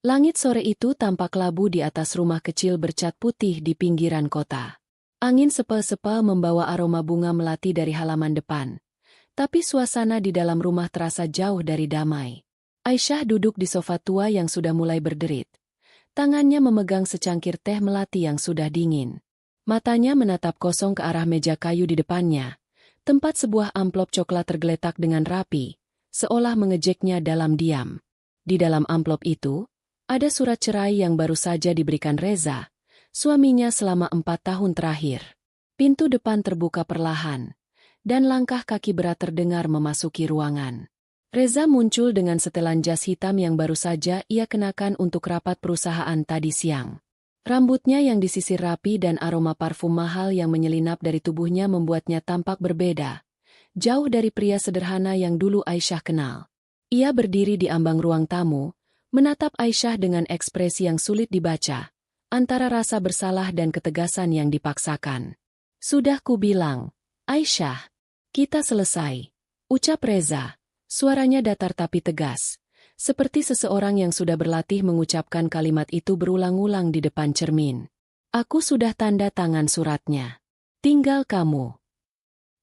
Langit sore itu tampak labu di atas rumah kecil bercat putih di pinggiran kota. Angin sepel-sepel membawa aroma bunga melati dari halaman depan. Tapi suasana di dalam rumah terasa jauh dari damai. Aisyah duduk di sofa tua yang sudah mulai berderit. Tangannya memegang secangkir teh melati yang sudah dingin. Matanya menatap kosong ke arah meja kayu di depannya. Tempat sebuah amplop coklat tergeletak dengan rapi, seolah mengejeknya dalam diam. Di dalam amplop itu, ada surat cerai yang baru saja diberikan Reza, suaminya selama 4 tahun terakhir. Pintu depan terbuka perlahan, dan langkah kaki berat terdengar memasuki ruangan. Reza muncul dengan setelan jas hitam yang baru saja ia kenakan untuk rapat perusahaan tadi siang. Rambutnya yang disisir rapi dan aroma parfum mahal yang menyelinap dari tubuhnya membuatnya tampak berbeda. Jauh dari pria sederhana yang dulu Aisyah kenal. Ia berdiri di ambang ruang tamu, menatap Aisyah dengan ekspresi yang sulit dibaca, antara rasa bersalah dan ketegasan yang dipaksakan. "Sudah kubilang, Aisyah, kita selesai," ucap Reza. Suaranya datar tapi tegas. Seperti seseorang yang sudah berlatih mengucapkan kalimat itu berulang-ulang di depan cermin. "Aku sudah tanda tangan suratnya. Tinggal kamu."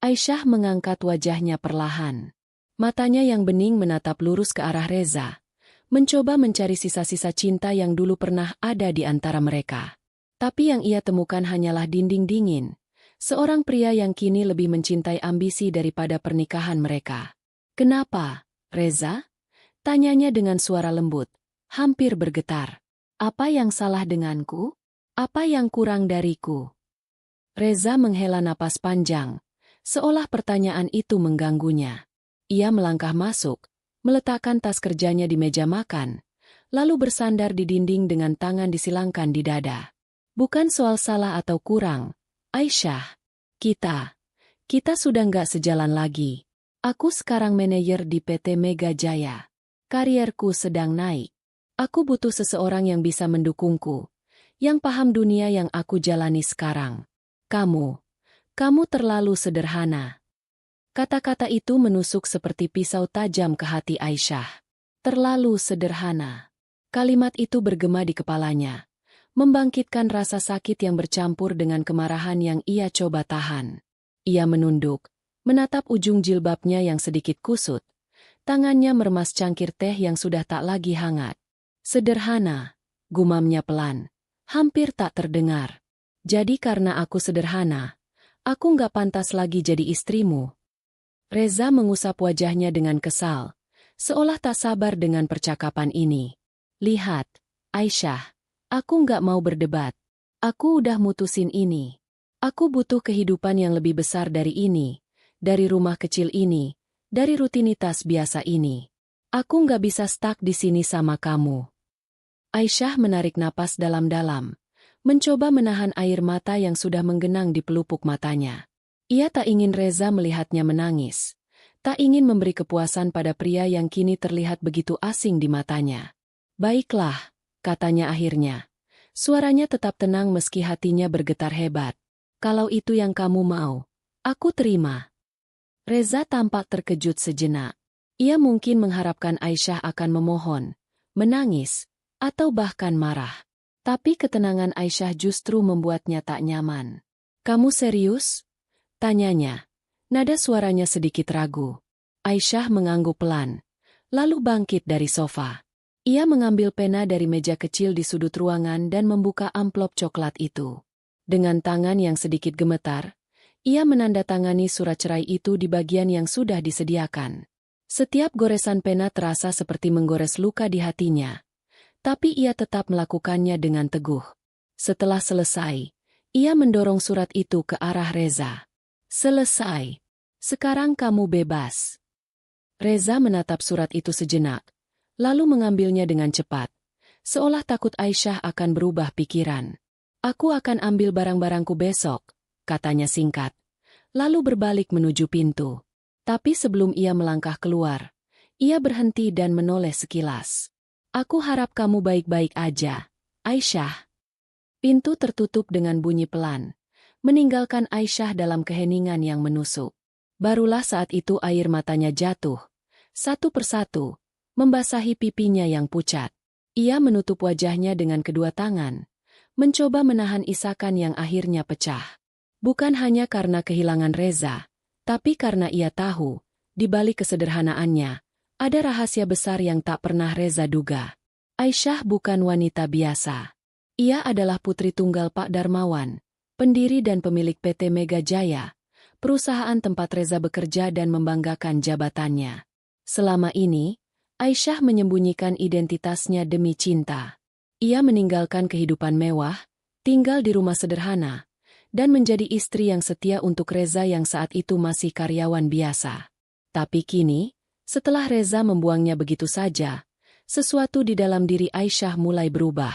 Aisyah mengangkat wajahnya perlahan. Matanya yang bening menatap lurus ke arah Reza, mencoba mencari sisa-sisa cinta yang dulu pernah ada di antara mereka. Tapi yang ia temukan hanyalah dinding dingin. Seorang pria yang kini lebih mencintai ambisi daripada pernikahan mereka. "Kenapa, Reza?" tanyanya dengan suara lembut, hampir bergetar. "Apa yang salah denganku? Apa yang kurang dariku?" Reza menghela napas panjang, seolah pertanyaan itu mengganggunya. Ia melangkah masuk, meletakkan tas kerjanya di meja makan, lalu bersandar di dinding dengan tangan disilangkan di dada. "Bukan soal salah atau kurang, Aisyah. Kita sudah nggak sejalan lagi. Aku sekarang manajer di PT Mega Jaya. Karierku sedang naik. Aku butuh seseorang yang bisa mendukungku, yang paham dunia yang aku jalani sekarang. Kamu terlalu sederhana." Kata-kata itu menusuk seperti pisau tajam ke hati Aisyah. Terlalu sederhana. Kalimat itu bergema di kepalanya, membangkitkan rasa sakit yang bercampur dengan kemarahan yang ia coba tahan. Ia menunduk, menatap ujung jilbabnya yang sedikit kusut. Tangannya meremas cangkir teh yang sudah tak lagi hangat. "Sederhana," gumamnya pelan, hampir tak terdengar. "Jadi karena aku sederhana, aku nggak pantas lagi jadi istrimu." Reza mengusap wajahnya dengan kesal, seolah tak sabar dengan percakapan ini. "Lihat, Aisyah, aku nggak mau berdebat. Aku udah mutusin ini. Aku butuh kehidupan yang lebih besar dari ini, dari rumah kecil ini, dari rutinitas biasa ini. Aku nggak bisa stuck di sini sama kamu." Aisyah menarik napas dalam-dalam, mencoba menahan air mata yang sudah menggenang di pelupuk matanya. Ia tak ingin Reza melihatnya menangis, tak ingin memberi kepuasan pada pria yang kini terlihat begitu asing di matanya. "Baiklah," katanya akhirnya. Suaranya tetap tenang meski hatinya bergetar hebat. "Kalau itu yang kamu mau, aku terima." Reza tampak terkejut sejenak. Ia mungkin mengharapkan Aisyah akan memohon, menangis, atau bahkan marah. Tapi ketenangan Aisyah justru membuatnya tak nyaman. "Kamu serius?" tanyanya. Nada suaranya sedikit ragu. Aisyah mengangguk pelan, lalu bangkit dari sofa. Ia mengambil pena dari meja kecil di sudut ruangan dan membuka amplop coklat itu. Dengan tangan yang sedikit gemetar, ia menandatangani surat cerai itu di bagian yang sudah disediakan. Setiap goresan pena terasa seperti menggores luka di hatinya. Tapi ia tetap melakukannya dengan teguh. Setelah selesai, ia mendorong surat itu ke arah Reza. "Selesai. Sekarang kamu bebas." Reza menatap surat itu sejenak, lalu mengambilnya dengan cepat, seolah takut Aisyah akan berubah pikiran. "Aku akan ambil barang-barangku besok," katanya singkat, lalu berbalik menuju pintu. Tapi sebelum ia melangkah keluar, ia berhenti dan menoleh sekilas. "Aku harap kamu baik-baik aja, Aisyah." Pintu tertutup dengan bunyi pelan, meninggalkan Aisyah dalam keheningan yang menusuk. Barulah saat itu air matanya jatuh, satu persatu, membasahi pipinya yang pucat. Ia menutup wajahnya dengan kedua tangan, mencoba menahan isakan yang akhirnya pecah. Bukan hanya karena kehilangan Reza, tapi karena ia tahu, di balik kesederhanaannya, ada rahasia besar yang tak pernah Reza duga. Aisyah bukan wanita biasa. Ia adalah putri tunggal Pak Darmawan, pendiri dan pemilik PT Mega Jaya, perusahaan tempat Reza bekerja dan membanggakan jabatannya. Selama ini, Aisyah menyembunyikan identitasnya demi cinta. Ia meninggalkan kehidupan mewah, tinggal di rumah sederhana, dan menjadi istri yang setia untuk Reza yang saat itu masih karyawan biasa. Tapi kini, setelah Reza membuangnya begitu saja, sesuatu di dalam diri Aisyah mulai berubah.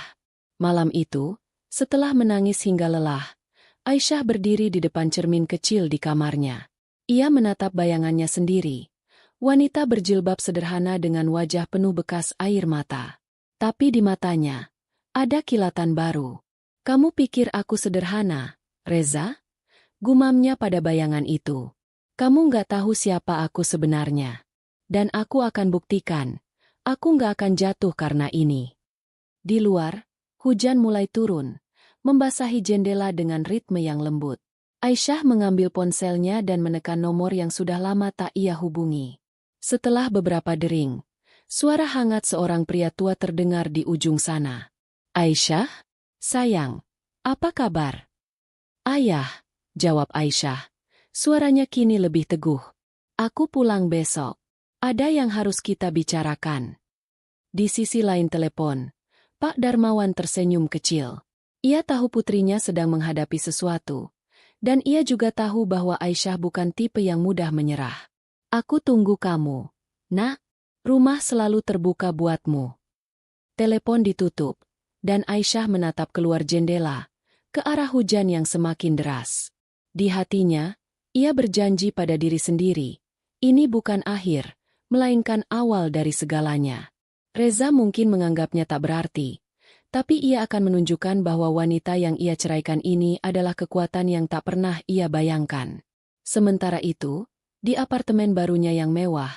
Malam itu, setelah menangis hingga lelah, Aisyah berdiri di depan cermin kecil di kamarnya. Ia menatap bayangannya sendiri. Wanita berjilbab sederhana dengan wajah penuh bekas air mata. Tapi di matanya, ada kilatan baru. "Kamu pikir aku sederhana, Reza?" Gumamnya pada bayangan itu. "Kamu nggak tahu siapa aku sebenarnya. Dan aku akan buktikan, aku nggak akan jatuh karena ini." Di luar, hujan mulai turun, membasahi jendela dengan ritme yang lembut. Aisyah mengambil ponselnya dan menekan nomor yang sudah lama tak ia hubungi. Setelah beberapa dering, suara hangat seorang pria tua terdengar di ujung sana. "Aisyah? Sayang, apa kabar?" "Ayah," jawab Aisyah. Suaranya kini lebih teguh. "Aku pulang besok. Ada yang harus kita bicarakan." Di sisi lain telepon, Pak Darmawan tersenyum kecil. Ia tahu putrinya sedang menghadapi sesuatu, dan ia juga tahu bahwa Aisyah bukan tipe yang mudah menyerah. "Aku tunggu kamu, Nak. Rumah selalu terbuka buatmu." Telepon ditutup, dan Aisyah menatap keluar jendela, ke arah hujan yang semakin deras. Di hatinya, ia berjanji pada diri sendiri, ini bukan akhir, melainkan awal dari segalanya. Reza mungkin menganggapnya tak berarti, tapi ia akan menunjukkan bahwa wanita yang ia ceraikan ini adalah kekuatan yang tak pernah ia bayangkan. Sementara itu, di apartemen barunya yang mewah,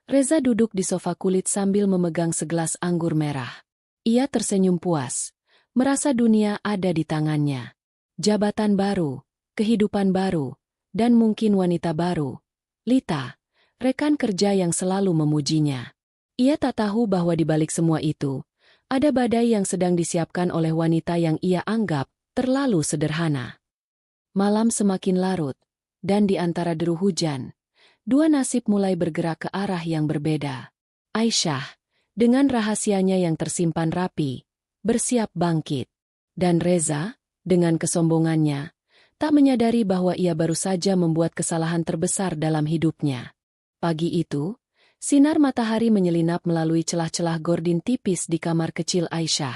Reza duduk di sofa kulit sambil memegang segelas anggur merah. Ia tersenyum puas, merasa dunia ada di tangannya. Jabatan baru, kehidupan baru, dan mungkin wanita baru, Lita, rekan kerja yang selalu memujinya. Ia tak tahu bahwa di balik semua itu, ada badai yang sedang disiapkan oleh wanita yang ia anggap terlalu sederhana. Malam semakin larut, dan di antara deru hujan, dua nasib mulai bergerak ke arah yang berbeda. Aisyah, dengan rahasianya yang tersimpan rapi, bersiap bangkit. Dan Reza, dengan kesombongannya, tak menyadari bahwa ia baru saja membuat kesalahan terbesar dalam hidupnya. Pagi itu, sinar matahari menyelinap melalui celah-celah gordin tipis di kamar kecil Aisyah.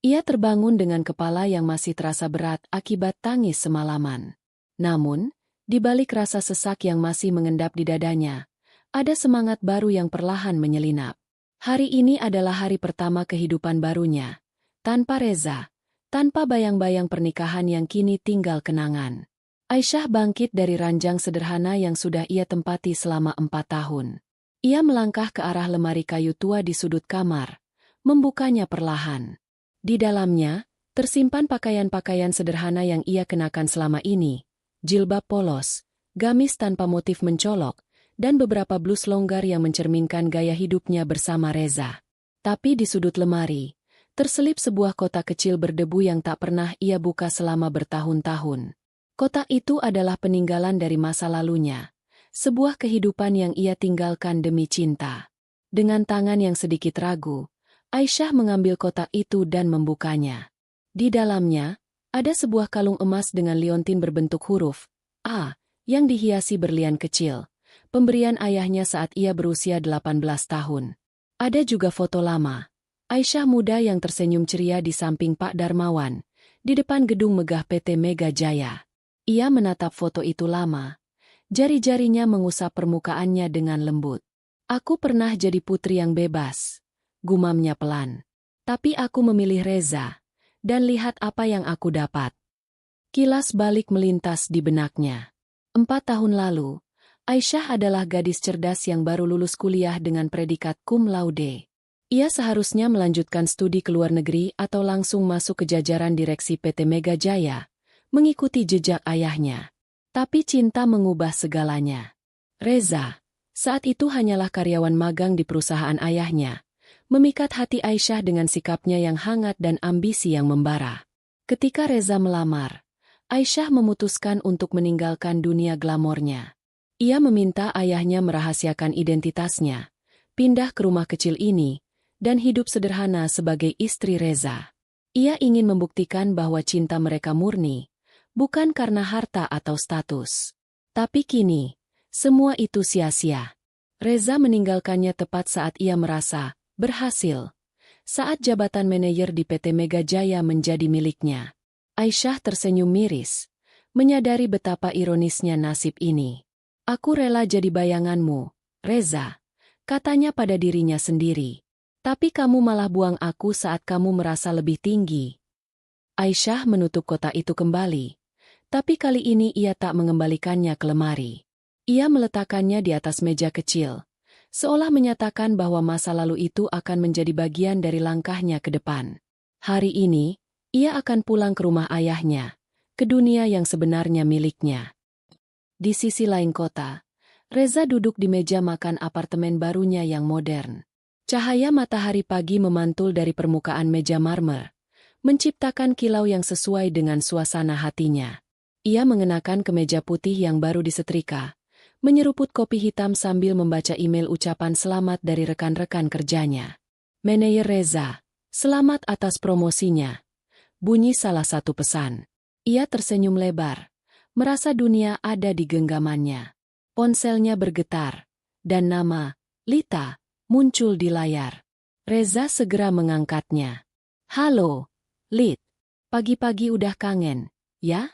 Ia terbangun dengan kepala yang masih terasa berat akibat tangis semalaman. Namun, di balik rasa sesak yang masih mengendap di dadanya, ada semangat baru yang perlahan menyelinap. Hari ini adalah hari pertama kehidupan barunya. Tanpa Reza, tanpa bayang-bayang pernikahan yang kini tinggal kenangan. Aisyah bangkit dari ranjang sederhana yang sudah ia tempati selama 4 tahun. Ia melangkah ke arah lemari kayu tua di sudut kamar, membukanya perlahan. Di dalamnya, tersimpan pakaian-pakaian sederhana yang ia kenakan selama ini. Jilbab polos, gamis tanpa motif mencolok, dan beberapa blus longgar yang mencerminkan gaya hidupnya bersama Reza. Tapi di sudut lemari, terselip sebuah kotak kecil berdebu yang tak pernah ia buka selama bertahun-tahun. Kotak itu adalah peninggalan dari masa lalunya, sebuah kehidupan yang ia tinggalkan demi cinta. Dengan tangan yang sedikit ragu, Aisyah mengambil kotak itu dan membukanya. Di dalamnya, ada sebuah kalung emas dengan liontin berbentuk huruf A, yang dihiasi berlian kecil, pemberian ayahnya saat ia berusia 18 tahun. Ada juga foto lama, Aisyah muda yang tersenyum ceria di samping Pak Darmawan, di depan gedung megah PT Mega Jaya. Ia menatap foto itu lama, jari-jarinya mengusap permukaannya dengan lembut. "Aku pernah jadi putri yang bebas," gumamnya pelan. "Tapi aku memilih Reza. Dan lihat apa yang aku dapat." Kilas balik melintas di benaknya. 4 tahun lalu, Aisyah adalah gadis cerdas yang baru lulus kuliah dengan predikat cum laude. Ia seharusnya melanjutkan studi ke luar negeri atau langsung masuk ke jajaran direksi PT Mega Jaya, mengikuti jejak ayahnya. Tapi cinta mengubah segalanya. Reza, saat itu hanyalah karyawan magang di perusahaan ayahnya, memikat hati Aisyah dengan sikapnya yang hangat dan ambisi yang membara. Ketika Reza melamar, Aisyah memutuskan untuk meninggalkan dunia glamornya. Ia meminta ayahnya merahasiakan identitasnya, pindah ke rumah kecil ini, dan hidup sederhana sebagai istri Reza. Ia ingin membuktikan bahwa cinta mereka murni, bukan karena harta atau status. Tapi kini, semua itu sia-sia. Reza meninggalkannya tepat saat ia merasa berhasil, saat jabatan manajer di PT Mega Jaya menjadi miliknya. Aisyah tersenyum miris, menyadari betapa ironisnya nasib ini. Aku rela jadi bayanganmu, Reza, katanya pada dirinya sendiri. Tapi kamu malah buang aku saat kamu merasa lebih tinggi. Aisyah menutup kotak itu kembali, tapi kali ini ia tak mengembalikannya ke lemari. Ia meletakkannya di atas meja kecil, seolah menyatakan bahwa masa lalu itu akan menjadi bagian dari langkahnya ke depan. Hari ini, ia akan pulang ke rumah ayahnya, ke dunia yang sebenarnya miliknya. Di sisi lain kota, Reza duduk di meja makan apartemen barunya yang modern. Cahaya matahari pagi memantul dari permukaan meja marmer, menciptakan kilau yang sesuai dengan suasana hatinya. Ia mengenakan kemeja putih yang baru disetrika, menyeruput kopi hitam sambil membaca email ucapan selamat dari rekan-rekan kerjanya. Manajer Reza, selamat atas promosinya. Bunyi salah satu pesan. Ia tersenyum lebar, merasa dunia ada di genggamannya. Ponselnya bergetar, dan nama, Lita, muncul di layar. Reza segera mengangkatnya. Halo, Lit. Pagi-pagi udah kangen, ya?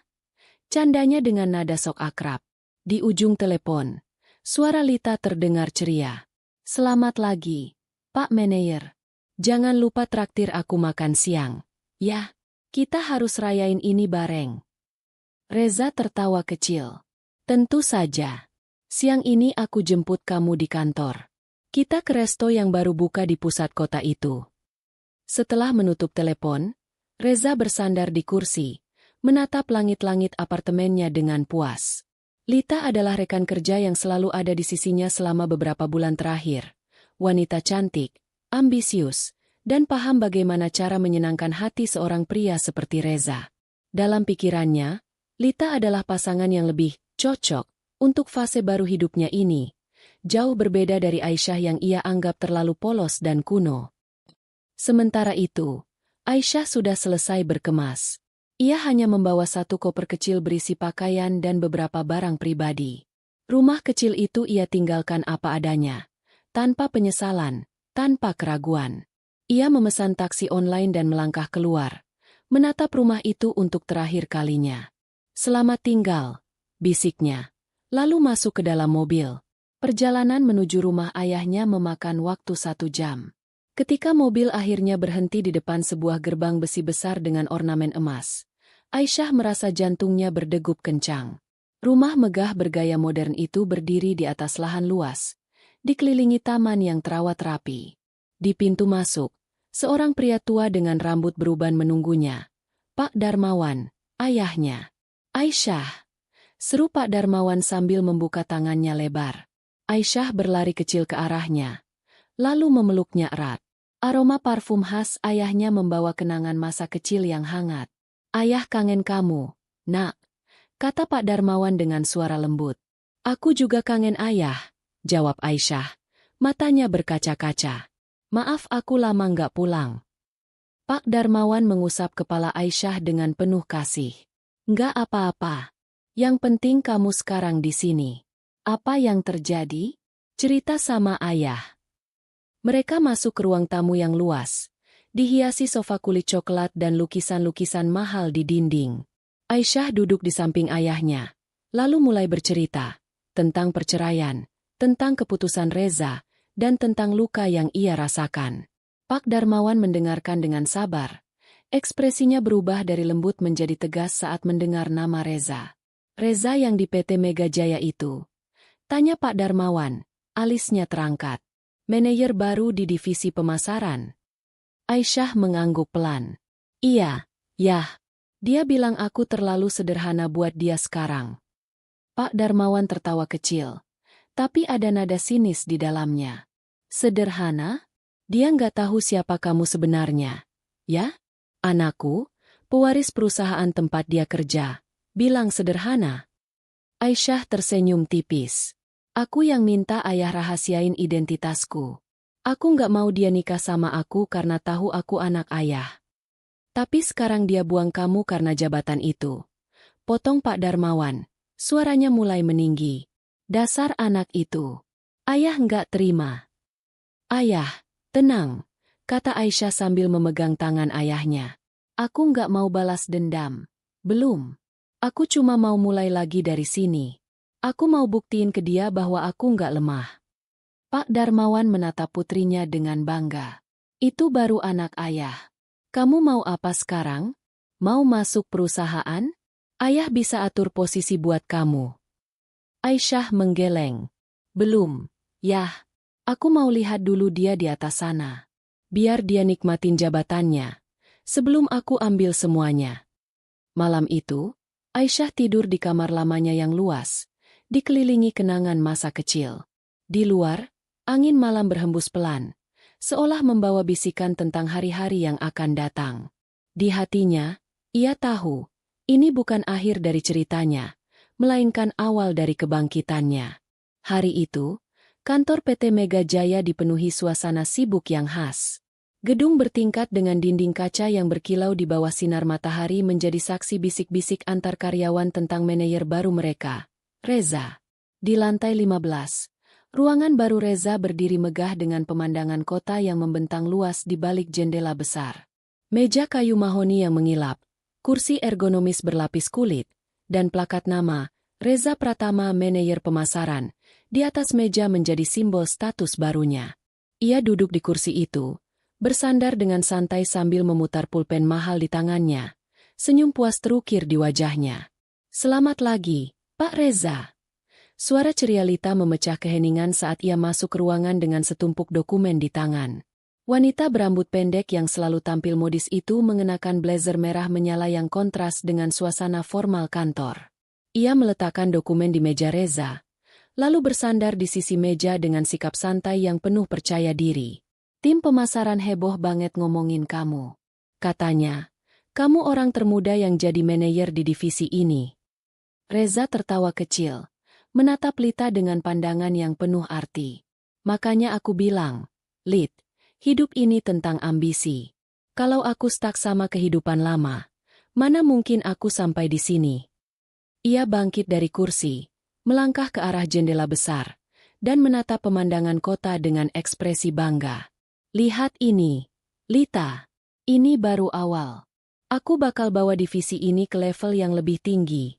Candanya dengan nada sok akrab. Di ujung telepon, suara Lita terdengar ceria. Selamat lagi, Pak Manajer. Jangan lupa traktir aku makan siang. Ya, kita harus rayain ini bareng. Reza tertawa kecil. Tentu saja. Siang ini aku jemput kamu di kantor. Kita ke resto yang baru buka di pusat kota itu. Setelah menutup telepon, Reza bersandar di kursi, menatap langit-langit apartemennya dengan puas. Lita adalah rekan kerja yang selalu ada di sisinya selama beberapa bulan terakhir. Wanita cantik, ambisius, dan paham bagaimana cara menyenangkan hati seorang pria seperti Reza. Dalam pikirannya, Lita adalah pasangan yang lebih cocok untuk fase baru hidupnya ini, jauh berbeda dari Aisyah yang ia anggap terlalu polos dan kuno. Sementara itu, Aisyah sudah selesai berkemas. Ia hanya membawa satu koper kecil berisi pakaian dan beberapa barang pribadi. Rumah kecil itu ia tinggalkan apa adanya, tanpa penyesalan, tanpa keraguan. Ia memesan taksi online dan melangkah keluar, menatap rumah itu untuk terakhir kalinya. Selamat tinggal, bisiknya, lalu masuk ke dalam mobil. Perjalanan menuju rumah ayahnya memakan waktu 1 jam. Ketika mobil akhirnya berhenti di depan sebuah gerbang besi besar dengan ornamen emas, Aisyah merasa jantungnya berdegup kencang. Rumah megah bergaya modern itu berdiri di atas lahan luas, dikelilingi taman yang terawat rapi. Di pintu masuk, seorang pria tua dengan rambut beruban menunggunya. Pak Darmawan, ayahnya. Aisyah, seru Pak Darmawan sambil membuka tangannya lebar. Aisyah berlari kecil ke arahnya, lalu memeluknya erat. Aroma parfum khas ayahnya membawa kenangan masa kecil yang hangat. Ayah kangen kamu, nak, kata Pak Darmawan dengan suara lembut. Aku juga kangen ayah, jawab Aisyah, matanya berkaca-kaca. Maaf aku lama nggak pulang. Pak Darmawan mengusap kepala Aisyah dengan penuh kasih. Nggak apa-apa. Yang penting kamu sekarang di sini. Apa yang terjadi? Cerita sama ayah. Mereka masuk ke ruang tamu yang luas, dihiasi sofa kulit coklat dan lukisan-lukisan mahal di dinding. Aisyah duduk di samping ayahnya, lalu mulai bercerita tentang perceraian, tentang keputusan Reza, dan tentang luka yang ia rasakan. Pak Darmawan mendengarkan dengan sabar. Ekspresinya berubah dari lembut menjadi tegas saat mendengar nama Reza. Reza yang di PT Mega Jaya itu. Tanya Pak Darmawan, alisnya terangkat. Manajer baru di divisi pemasaran. Aisyah mengangguk pelan. Iya, yah. Dia bilang aku terlalu sederhana buat dia sekarang. Pak Darmawan tertawa kecil. Tapi ada nada sinis di dalamnya. Sederhana? Dia nggak tahu siapa kamu sebenarnya. Ya? Anakku, pewaris perusahaan tempat dia kerja. Bilang sederhana. Aisyah tersenyum tipis. Aku yang minta ayah rahasiain identitasku. Aku nggak mau dia nikah sama aku karena tahu aku anak ayah. Tapi sekarang dia buang kamu karena jabatan itu. Potong Pak Darmawan. Suaranya mulai meninggi. Dasar anak itu. Ayah nggak terima. Ayah, tenang, kata Aisyah sambil memegang tangan ayahnya. Aku nggak mau balas dendam. Belum. Aku cuma mau mulai lagi dari sini. Aku mau buktiin ke dia bahwa aku nggak lemah. Pak Darmawan menatap putrinya dengan bangga. Itu baru anak ayah. Kamu mau apa sekarang? Mau masuk perusahaan? Ayah bisa atur posisi buat kamu. Aisyah menggeleng. Belum. Yah. Aku mau lihat dulu dia di atas sana. Biar dia nikmatin jabatannya. Sebelum aku ambil semuanya. Malam itu, Aisyah tidur di kamar lamanya yang luas. Dikelilingi kenangan masa kecil. Di luar, angin malam berhembus pelan, seolah membawa bisikan tentang hari-hari yang akan datang. Di hatinya, ia tahu, ini bukan akhir dari ceritanya, melainkan awal dari kebangkitannya. Hari itu, kantor PT Mega Jaya dipenuhi suasana sibuk yang khas. Gedung bertingkat dengan dinding kaca yang berkilau di bawah sinar matahari menjadi saksi bisik-bisik antar karyawan tentang manajer baru mereka. Reza. Di lantai 15, ruangan baru Reza berdiri megah dengan pemandangan kota yang membentang luas di balik jendela besar. Meja kayu mahoni yang mengilap, kursi ergonomis berlapis kulit, dan plakat nama, Reza Pratama manajer pemasaran, di atas meja menjadi simbol status barunya. Ia duduk di kursi itu, bersandar dengan santai sambil memutar pulpen mahal di tangannya. Senyum puas terukir di wajahnya. Selamat lagi, Pak Reza. Suara ceria Lita memecah keheningan saat ia masuk ke ruangan dengan setumpuk dokumen di tangan. Wanita berambut pendek yang selalu tampil modis itu mengenakan blazer merah menyala yang kontras dengan suasana formal kantor. Ia meletakkan dokumen di meja Reza, lalu bersandar di sisi meja dengan sikap santai yang penuh percaya diri. Tim pemasaran heboh banget ngomongin kamu. Katanya, kamu orang termuda yang jadi manajer di divisi ini. Reza tertawa kecil, menatap Lita dengan pandangan yang penuh arti. Makanya aku bilang, Lit, hidup ini tentang ambisi. Kalau aku stuck sama kehidupan lama, mana mungkin aku sampai di sini? Ia bangkit dari kursi, melangkah ke arah jendela besar, dan menatap pemandangan kota dengan ekspresi bangga. Lihat ini, Lita. Ini baru awal. Aku bakal bawa divisi ini ke level yang lebih tinggi.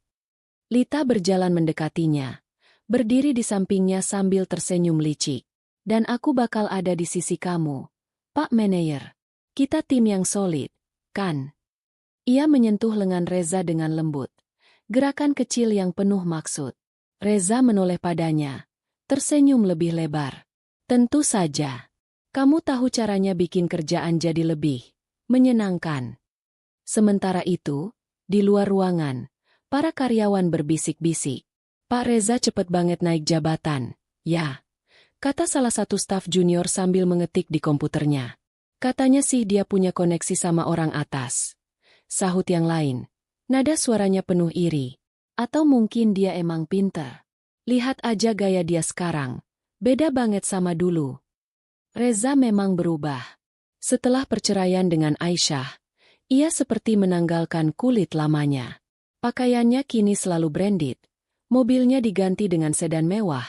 Lita berjalan mendekatinya, berdiri di sampingnya sambil tersenyum licik. Dan aku bakal ada di sisi kamu, Pak Manajer. Kita tim yang solid, kan? Ia menyentuh lengan Reza dengan lembut. Gerakan kecil yang penuh maksud. Reza menoleh padanya, tersenyum lebih lebar. Tentu saja. Kamu tahu caranya bikin kerjaan jadi lebih menyenangkan. Sementara itu, di luar ruangan, para karyawan berbisik-bisik. Pak Reza cepet banget naik jabatan. Ya, kata salah satu staf junior sambil mengetik di komputernya. Katanya sih dia punya koneksi sama orang atas. Sahut yang lain. Nada suaranya penuh iri. Atau mungkin dia emang pinter. Lihat aja gaya dia sekarang. Beda banget sama dulu. Reza memang berubah. Setelah perceraian dengan Aisyah, ia seperti menanggalkan kulit lamanya. Pakaiannya kini selalu branded, mobilnya diganti dengan sedan mewah,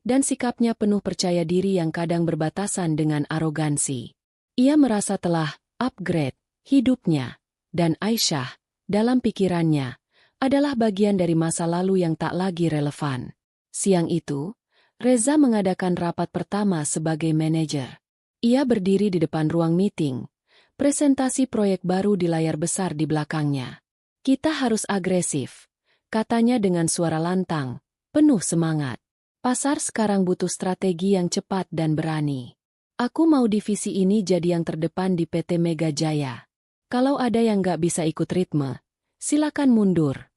dan sikapnya penuh percaya diri yang kadang berbatasan dengan arogansi. Ia merasa telah upgrade hidupnya, dan Aisyah, dalam pikirannya, adalah bagian dari masa lalu yang tak lagi relevan. Siang itu, Reza mengadakan rapat pertama sebagai manajer. Ia berdiri di depan ruang meeting, presentasi proyek baru di layar besar di belakangnya. Kita harus agresif, katanya dengan suara lantang, penuh semangat. Pasar sekarang butuh strategi yang cepat dan berani. Aku mau divisi ini jadi yang terdepan di PT Mega Jaya. Kalau ada yang nggak bisa ikut ritme, silakan mundur.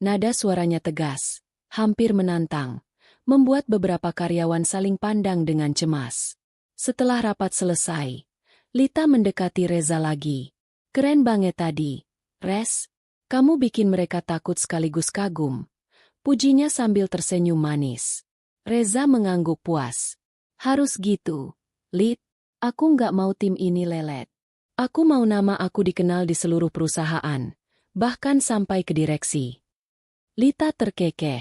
Nada suaranya tegas, hampir menantang, membuat beberapa karyawan saling pandang dengan cemas. Setelah rapat selesai, Lita mendekati Reza lagi. Keren banget tadi, Res. Kamu bikin mereka takut sekaligus kagum. Pujinya sambil tersenyum manis. Reza mengangguk puas. Harus gitu, Lit. Aku nggak mau tim ini lelet. Aku mau nama aku dikenal di seluruh perusahaan, bahkan sampai ke direksi. Lita terkekeh.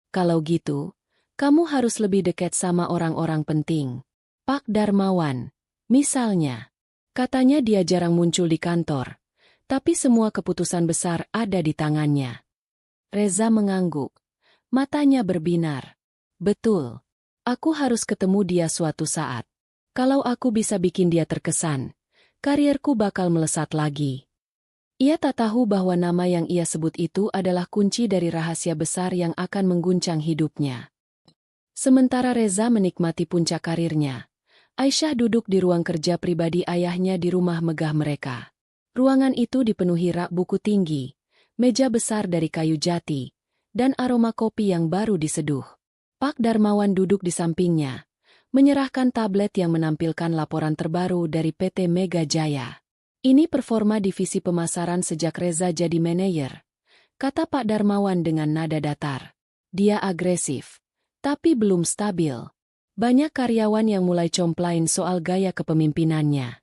Kalau gitu, kamu harus lebih dekat sama orang-orang penting. Pak Darmawan, misalnya. Katanya dia jarang muncul di kantor, tapi semua keputusan besar ada di tangannya. Reza mengangguk. Matanya berbinar. Betul. Aku harus ketemu dia suatu saat. Kalau aku bisa bikin dia terkesan, karierku bakal melesat lagi. Ia tak tahu bahwa nama yang ia sebut itu adalah kunci dari rahasia besar yang akan mengguncang hidupnya. Sementara Reza menikmati puncak karirnya, Aisyah duduk di ruang kerja pribadi ayahnya di rumah megah mereka. Ruangan itu dipenuhi rak buku tinggi, meja besar dari kayu jati, dan aroma kopi yang baru diseduh. Pak Darmawan duduk di sampingnya, menyerahkan tablet yang menampilkan laporan terbaru dari PT Mega Jaya. Ini performa divisi pemasaran sejak Reza jadi manajer, kata Pak Darmawan dengan nada datar. Dia agresif, tapi belum stabil. Banyak karyawan yang mulai complain soal gaya kepemimpinannya.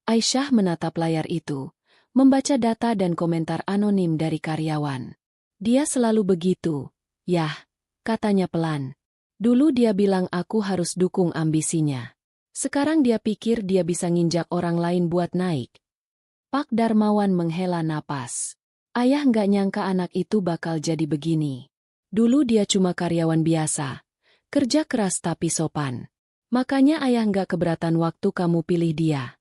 Aisyah menatap layar itu, membaca data dan komentar anonim dari karyawan. Dia selalu begitu, yah, katanya pelan. Dulu dia bilang aku harus dukung ambisinya. Sekarang dia pikir dia bisa nginjak orang lain buat naik. Pak Darmawan menghela napas. Ayah nggak nyangka anak itu bakal jadi begini. Dulu dia cuma karyawan biasa. Kerja keras tapi sopan. Makanya ayah nggak keberatan waktu kamu pilih dia.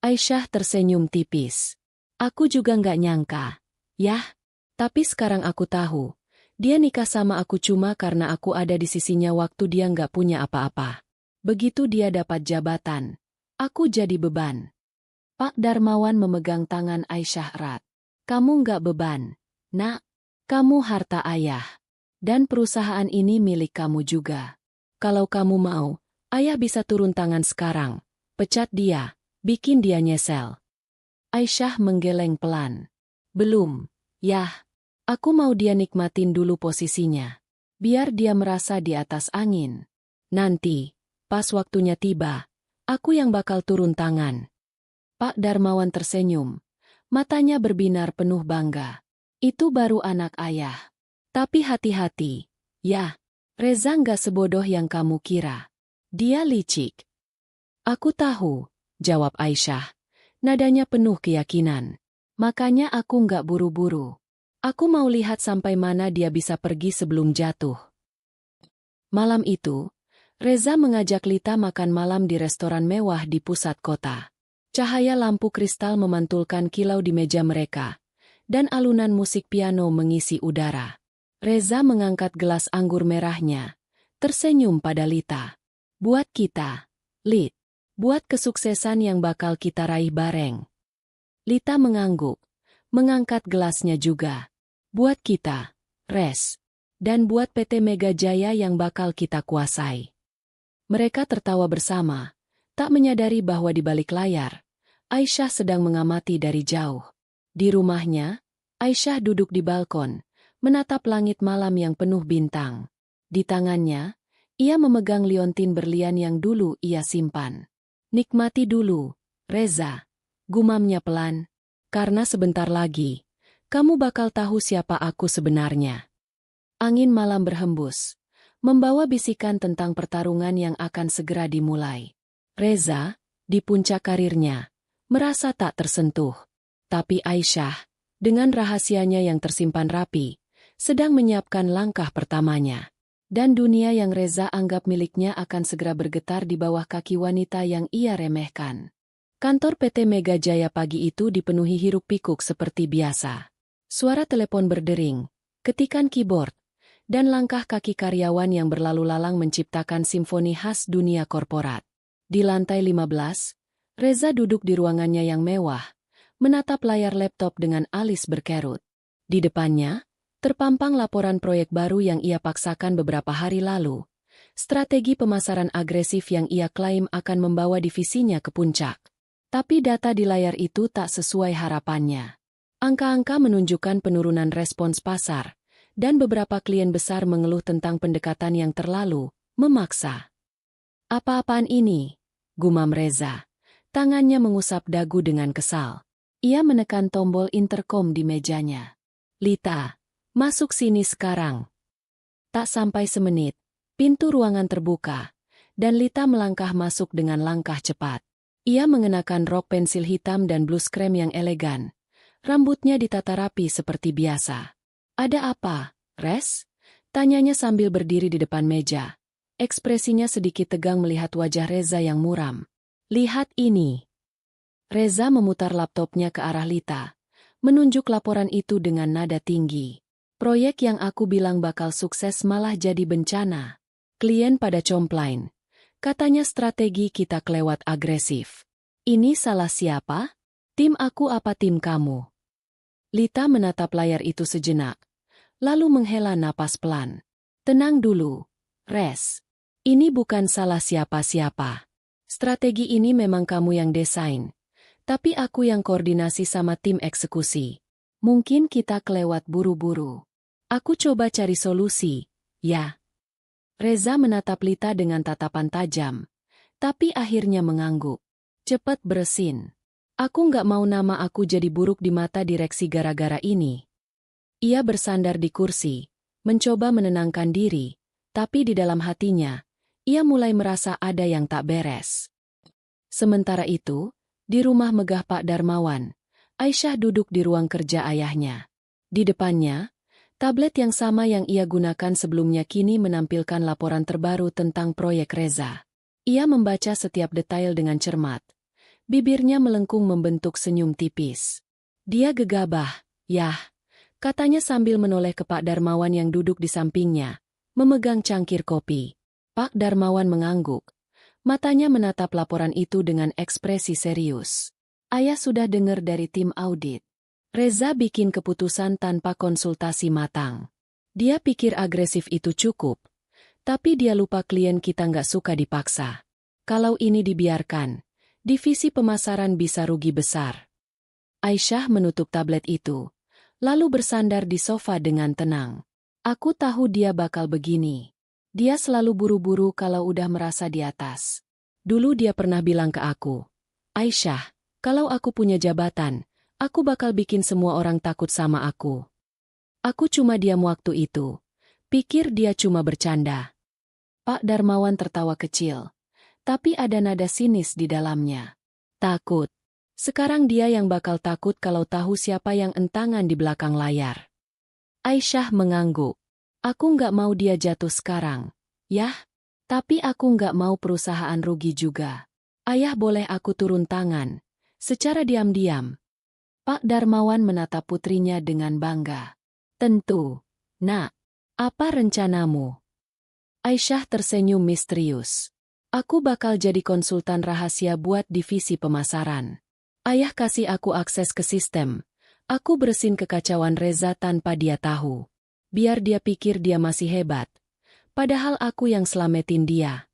Aisyah tersenyum tipis. Aku juga nggak nyangka. Yah, tapi sekarang aku tahu. Dia nikah sama aku cuma karena aku ada di sisinya waktu dia nggak punya apa-apa. Begitu dia dapat jabatan, aku jadi beban. Pak Darmawan memegang tangan Aisyah erat. Kamu nggak beban, nak. Kamu harta ayah. Dan perusahaan ini milik kamu juga. Kalau kamu mau, ayah bisa turun tangan sekarang. Pecat dia, bikin dia nyesel. Aisyah menggeleng pelan. Belum, yah. Aku mau dia nikmatin dulu posisinya. Biar dia merasa di atas angin. Nanti, pas waktunya tiba, aku yang bakal turun tangan. Pak Darmawan tersenyum. Matanya berbinar penuh bangga. Itu baru anak ayah. Tapi hati-hati. Ya, Reza nggak sebodoh yang kamu kira. Dia licik. Aku tahu, jawab Aisyah. Nadanya penuh keyakinan. Makanya aku nggak buru-buru. Aku mau lihat sampai mana dia bisa pergi sebelum jatuh. Malam itu, Reza mengajak Lita makan malam di restoran mewah di pusat kota. Cahaya lampu kristal memantulkan kilau di meja mereka, dan alunan musik piano mengisi udara. Reza mengangkat gelas anggur merahnya, tersenyum pada Lita. Buat kita, Lit. Buat kesuksesan yang bakal kita raih bareng. Lita mengangguk, mengangkat gelasnya juga. Buat kita, Res. Dan buat PT Mega Jaya yang bakal kita kuasai. Mereka tertawa bersama. Tak menyadari bahwa di balik layar, Aisyah sedang mengamati dari jauh. Di rumahnya, Aisyah duduk di balkon, menatap langit malam yang penuh bintang. Di tangannya, ia memegang liontin berlian yang dulu ia simpan. Nikmati dulu, Reza, gumamnya pelan, karena sebentar lagi, kamu bakal tahu siapa aku sebenarnya. Angin malam berhembus, membawa bisikan tentang pertarungan yang akan segera dimulai. Reza, di puncak karirnya, merasa tak tersentuh. Tapi Aisyah, dengan rahasianya yang tersimpan rapi, sedang menyiapkan langkah pertamanya. Dan dunia yang Reza anggap miliknya akan segera bergetar di bawah kaki wanita yang ia remehkan. Kantor PT Mega Jaya pagi itu dipenuhi hiruk-pikuk seperti biasa. Suara telepon berdering, ketikan keyboard, dan langkah kaki karyawan yang berlalu lalang menciptakan simfoni khas dunia korporat. Di lantai 15, Reza duduk di ruangannya yang mewah, menatap layar laptop dengan alis berkerut. Di depannya, terpampang laporan proyek baru yang ia paksakan beberapa hari lalu. Strategi pemasaran agresif yang ia klaim akan membawa divisinya ke puncak. Tapi data di layar itu tak sesuai harapannya. Angka-angka menunjukkan penurunan respons pasar, dan beberapa klien besar mengeluh tentang pendekatan yang terlalu memaksa. "Apa-apaan ini?" gumam Reza. Tangannya mengusap dagu dengan kesal. Ia menekan tombol intercom di mejanya. "Lita, masuk sini sekarang." Tak sampai semenit, pintu ruangan terbuka, dan Lita melangkah masuk dengan langkah cepat. Ia mengenakan rok pensil hitam dan blus krem yang elegan. Rambutnya ditata rapi seperti biasa. "Ada apa, Res?" tanyanya sambil berdiri di depan meja. Ekspresinya sedikit tegang melihat wajah Reza yang muram. "Lihat ini." Reza memutar laptopnya ke arah Lita, menunjuk laporan itu dengan nada tinggi. "Proyek yang aku bilang bakal sukses malah jadi bencana. Klien pada complain. Katanya strategi kita kelewat agresif. Ini salah siapa? Tim aku apa tim kamu?" Lita menatap layar itu sejenak, lalu menghela napas pelan. "Tenang dulu, Res. Ini bukan salah siapa-siapa. Strategi ini memang kamu yang desain, tapi aku yang koordinasi sama tim eksekusi. Mungkin kita kelewat buru-buru. Aku coba cari solusi, ya." Reza menatap Lita dengan tatapan tajam, tapi akhirnya mengangguk. "Cepet beresin. Aku nggak mau nama aku jadi buruk di mata direksi gara-gara ini." Ia bersandar di kursi, mencoba menenangkan diri, tapi di dalam hatinya, ia mulai merasa ada yang tak beres. Sementara itu, di rumah megah Pak Darmawan, Aisyah duduk di ruang kerja ayahnya. Di depannya, tablet yang sama yang ia gunakan sebelumnya kini menampilkan laporan terbaru tentang proyek Reza. Ia membaca setiap detail dengan cermat. Bibirnya melengkung membentuk senyum tipis. Dia gegabah, "Yah," katanya sambil menoleh ke Pak Darmawan yang duduk di sampingnya, memegang cangkir kopi. Pak Darmawan mengangguk. Matanya menatap laporan itu dengan ekspresi serius. "Ayah sudah dengar dari tim audit. Reza bikin keputusan tanpa konsultasi matang. Dia pikir agresif itu cukup, tapi dia lupa klien kita nggak suka dipaksa. Kalau ini dibiarkan, divisi pemasaran bisa rugi besar." Aisyah menutup tablet itu, lalu bersandar di sofa dengan tenang. "Aku tahu dia bakal begini. Dia selalu buru-buru kalau udah merasa di atas. Dulu dia pernah bilang ke aku, 'Aisyah, kalau aku punya jabatan, aku bakal bikin semua orang takut sama aku.' Aku cuma diam waktu itu. Pikir dia cuma bercanda." Pak Darmawan tertawa kecil, tapi ada nada sinis di dalamnya. "Takut. Sekarang dia yang bakal takut kalau tahu siapa yang entangan di belakang layar." Aisyah mengangguk. "Aku nggak mau dia jatuh sekarang. Yah, tapi aku nggak mau perusahaan rugi juga. Ayah boleh aku turun tangan, secara diam-diam." Pak Darmawan menatap putrinya dengan bangga. "Tentu, Nak. Apa rencanamu?" Aisyah tersenyum misterius. "Aku bakal jadi konsultan rahasia buat divisi pemasaran. Ayah kasih aku akses ke sistem. Aku bersihin kekacauan Reza tanpa dia tahu. Biar dia pikir dia masih hebat. Padahal aku yang selamatin dia."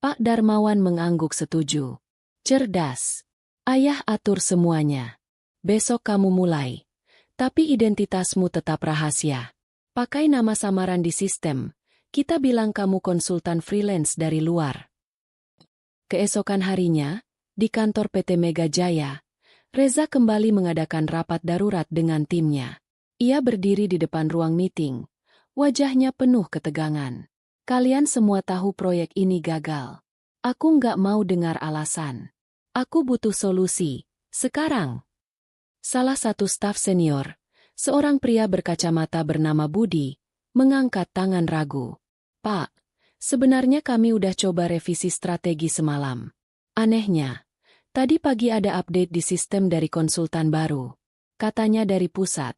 Pak Darmawan mengangguk setuju. "Cerdas. Ayah atur semuanya. Besok kamu mulai. Tapi identitasmu tetap rahasia. Pakai nama samaran di sistem. Kita bilang kamu konsultan freelance dari luar." Keesokan harinya, di kantor PT Mega Jaya, Reza kembali mengadakan rapat darurat dengan timnya. Ia berdiri di depan ruang meeting. Wajahnya penuh ketegangan. "Kalian semua tahu proyek ini gagal. Aku nggak mau dengar alasan. Aku butuh solusi, sekarang." Salah satu staf senior, seorang pria berkacamata bernama Budi, mengangkat tangan ragu. "Pak, sebenarnya kami udah coba revisi strategi semalam. Anehnya, tadi pagi ada update di sistem dari konsultan baru. Katanya dari pusat,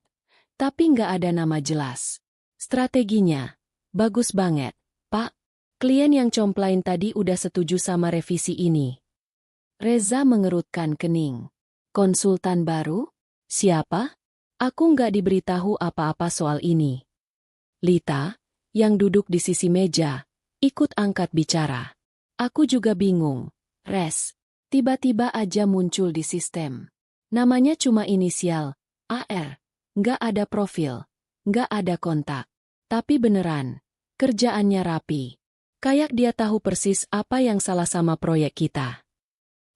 tapi nggak ada nama jelas. Strateginya bagus banget, Pak. Klien yang complain tadi udah setuju sama revisi ini. Reza mengerutkan kening. Konsultan baru? Siapa? Aku nggak diberitahu apa-apa soal ini. Lita, yang duduk di sisi meja, ikut angkat bicara. Aku juga bingung. Res, tiba-tiba aja muncul di sistem. Namanya cuma inisial, AR. Nggak ada profil, nggak ada kontak. Tapi beneran, kerjaannya rapi. Kayak dia tahu persis apa yang salah sama proyek kita.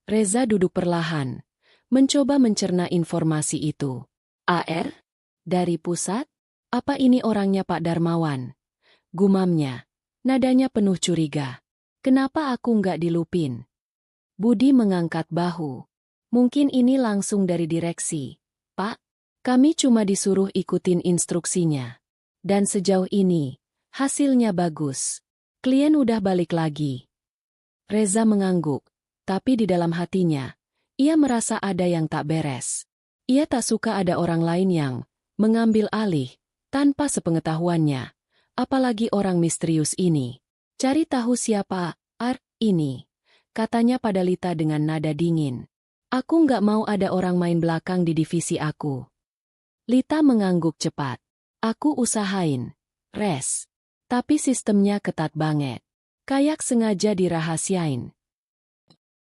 Reza duduk perlahan, mencoba mencerna informasi itu. AR? Dari pusat? Apa ini orangnya Pak Darmawan? Gumamnya. Nadanya penuh curiga. Kenapa aku nggak dilupin? Budi mengangkat bahu. Mungkin ini langsung dari direksi. Pak, kami cuma disuruh ikutin instruksinya. Dan sejauh ini, hasilnya bagus. Klien udah balik lagi. Reza mengangguk, tapi di dalam hatinya, ia merasa ada yang tak beres. Ia tak suka ada orang lain yang mengambil alih tanpa sepengetahuannya, apalagi orang misterius ini. Cari tahu siapa AR ini, katanya pada Lita dengan nada dingin. Aku nggak mau ada orang main belakang di divisi aku. Lita mengangguk cepat. Aku usahain, Res. Tapi sistemnya ketat banget. Kayak sengaja dirahasiain.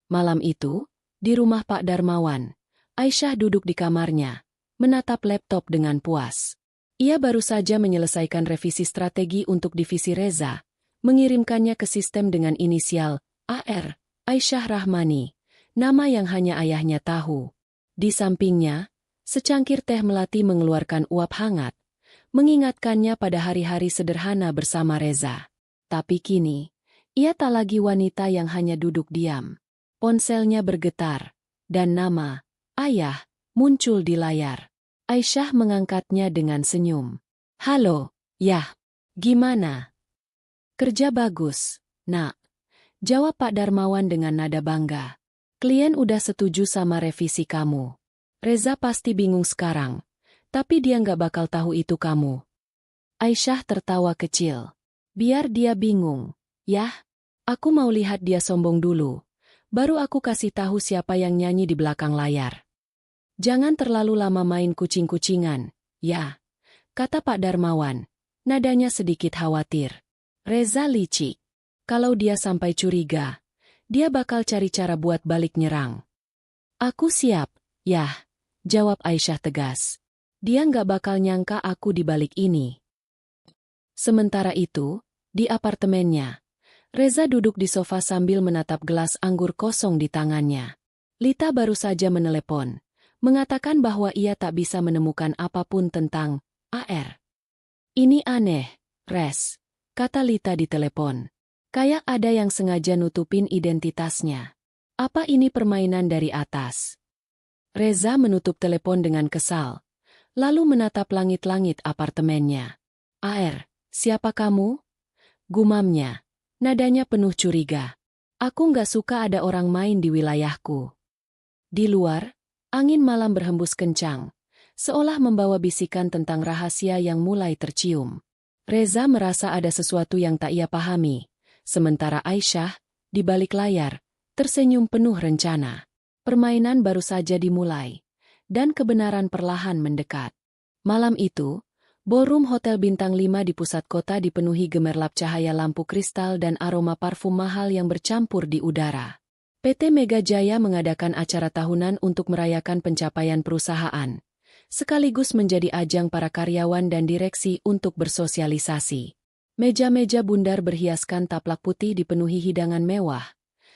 Malam itu, di rumah Pak Darmawan, Aisyah duduk di kamarnya, menatap laptop dengan puas. Ia baru saja menyelesaikan revisi strategi untuk divisi Reza, mengirimkannya ke sistem dengan inisial AR, Aisyah Rahmani, nama yang hanya ayahnya tahu. Di sampingnya, secangkir teh melati mengeluarkan uap hangat, mengingatkannya pada hari-hari sederhana bersama Reza. Tapi kini, ia tak lagi wanita yang hanya duduk diam. Ponselnya bergetar, dan nama, Ayah, muncul di layar. Aisyah mengangkatnya dengan senyum. Halo, Yah. Gimana? Kerja bagus, Nak. Jawab Pak Darmawan dengan nada bangga. Klien udah setuju sama revisi kamu. Reza pasti bingung sekarang. Tapi dia nggak bakal tahu itu kamu. Aisyah tertawa kecil. Biar dia bingung. Yah, aku mau lihat dia sombong dulu. Baru aku kasih tahu siapa yang nyanyi di belakang layar. Jangan terlalu lama main kucing-kucingan, ya, kata Pak Darmawan. Nadanya sedikit khawatir. Reza licik. Kalau dia sampai curiga, dia bakal cari cara buat balik nyerang. Aku siap, Yah, jawab Aisyah tegas. Dia nggak bakal nyangka aku di balik ini. Sementara itu, di apartemennya, Reza duduk di sofa sambil menatap gelas anggur kosong di tangannya. Lita baru saja menelepon, mengatakan bahwa ia tak bisa menemukan apapun tentang AR. Ini aneh, Res, kata Lita di telepon. Kayak ada yang sengaja nutupin identitasnya. Apa ini permainan dari atas? Reza menutup telepon dengan kesal. Lalu menatap langit-langit apartemennya. AR, siapa kamu? Gumamnya. Nadanya penuh curiga. Aku nggak suka ada orang main di wilayahku. Di luar, angin malam berhembus kencang, seolah membawa bisikan tentang rahasia yang mulai tercium. Reza merasa ada sesuatu yang tak ia pahami, sementara Aisyah, di balik layar, tersenyum penuh rencana. Permainan baru saja dimulai. Dan kebenaran perlahan mendekat. Malam itu, ballroom Hotel Bintang 5 di pusat kota dipenuhi gemerlap cahaya lampu kristal dan aroma parfum mahal yang bercampur di udara. PT Mega Jaya mengadakan acara tahunan untuk merayakan pencapaian perusahaan, sekaligus menjadi ajang para karyawan dan direksi untuk bersosialisasi. Meja-meja bundar berhiaskan taplak putih dipenuhi hidangan mewah,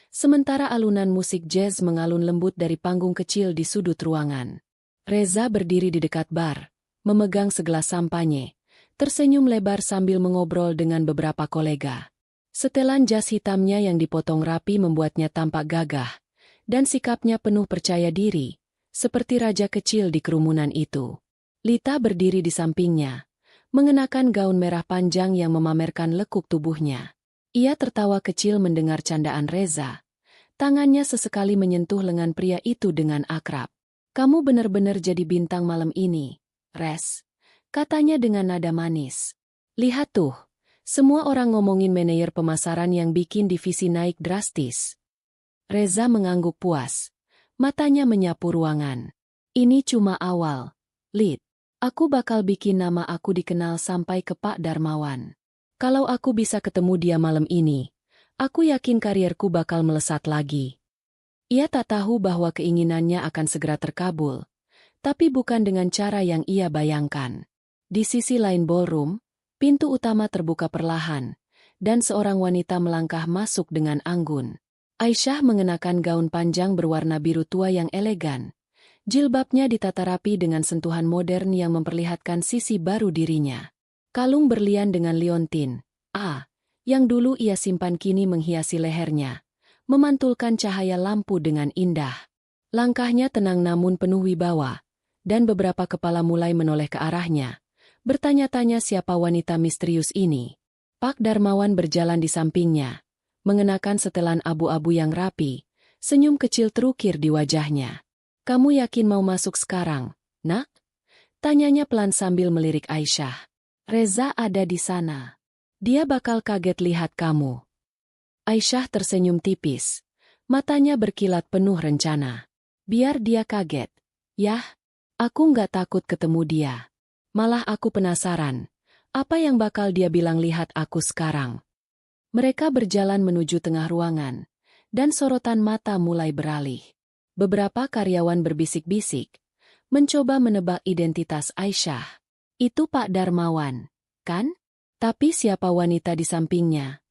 sementara alunan musik jazz mengalun lembut dari panggung kecil di sudut ruangan. Reza berdiri di dekat bar, memegang segelas sampanye, tersenyum lebar sambil mengobrol dengan beberapa kolega. Setelan jas hitamnya yang dipotong rapi membuatnya tampak gagah, dan sikapnya penuh percaya diri, seperti raja kecil di kerumunan itu. Lita berdiri di sampingnya, mengenakan gaun merah panjang yang memamerkan lekuk tubuhnya. Ia tertawa kecil mendengar candaan Reza. Tangannya sesekali menyentuh lengan pria itu dengan akrab. Kamu benar-benar jadi bintang malam ini, Res, katanya dengan nada manis. Lihat tuh, Semua orang ngomongin manajer pemasaran yang bikin divisi naik drastis. Reza mengangguk puas. Matanya menyapu ruangan. Ini cuma awal. Lid, aku bakal bikin nama aku dikenal sampai ke Pak Darmawan. Kalau aku bisa ketemu dia malam ini, aku yakin karierku bakal melesat lagi. Ia tak tahu bahwa keinginannya akan segera terkabul, tapi bukan dengan cara yang ia bayangkan. Di sisi lain ballroom, pintu utama terbuka perlahan, dan seorang wanita melangkah masuk dengan anggun. Aisyah mengenakan gaun panjang berwarna biru tua yang elegan. Jilbabnya ditata rapi dengan sentuhan modern yang memperlihatkan sisi baru dirinya. Kalung berlian dengan liontin, yang dulu ia simpan kini menghiasi lehernya, memantulkan cahaya lampu dengan indah. Langkahnya tenang namun penuh wibawa, dan beberapa kepala mulai menoleh ke arahnya, bertanya-tanya siapa wanita misterius ini. Pak Darmawan berjalan di sampingnya, mengenakan setelan abu-abu yang rapi, senyum kecil terukir di wajahnya. Kamu yakin mau masuk sekarang, nak? Tanyanya pelan sambil melirik Aisyah. Reza ada di sana. Dia bakal kaget lihat kamu. Aisyah tersenyum tipis. Matanya berkilat penuh rencana. Biar dia kaget. Yah, aku nggak takut ketemu dia. Malah aku penasaran. Apa yang bakal dia bilang lihat aku sekarang? Mereka berjalan menuju tengah ruangan, dan sorotan mata mulai beralih. Beberapa karyawan berbisik-bisik, mencoba menebak identitas Aisyah. Itu Pak Darmawan, kan? Tapi siapa wanita di sampingnya?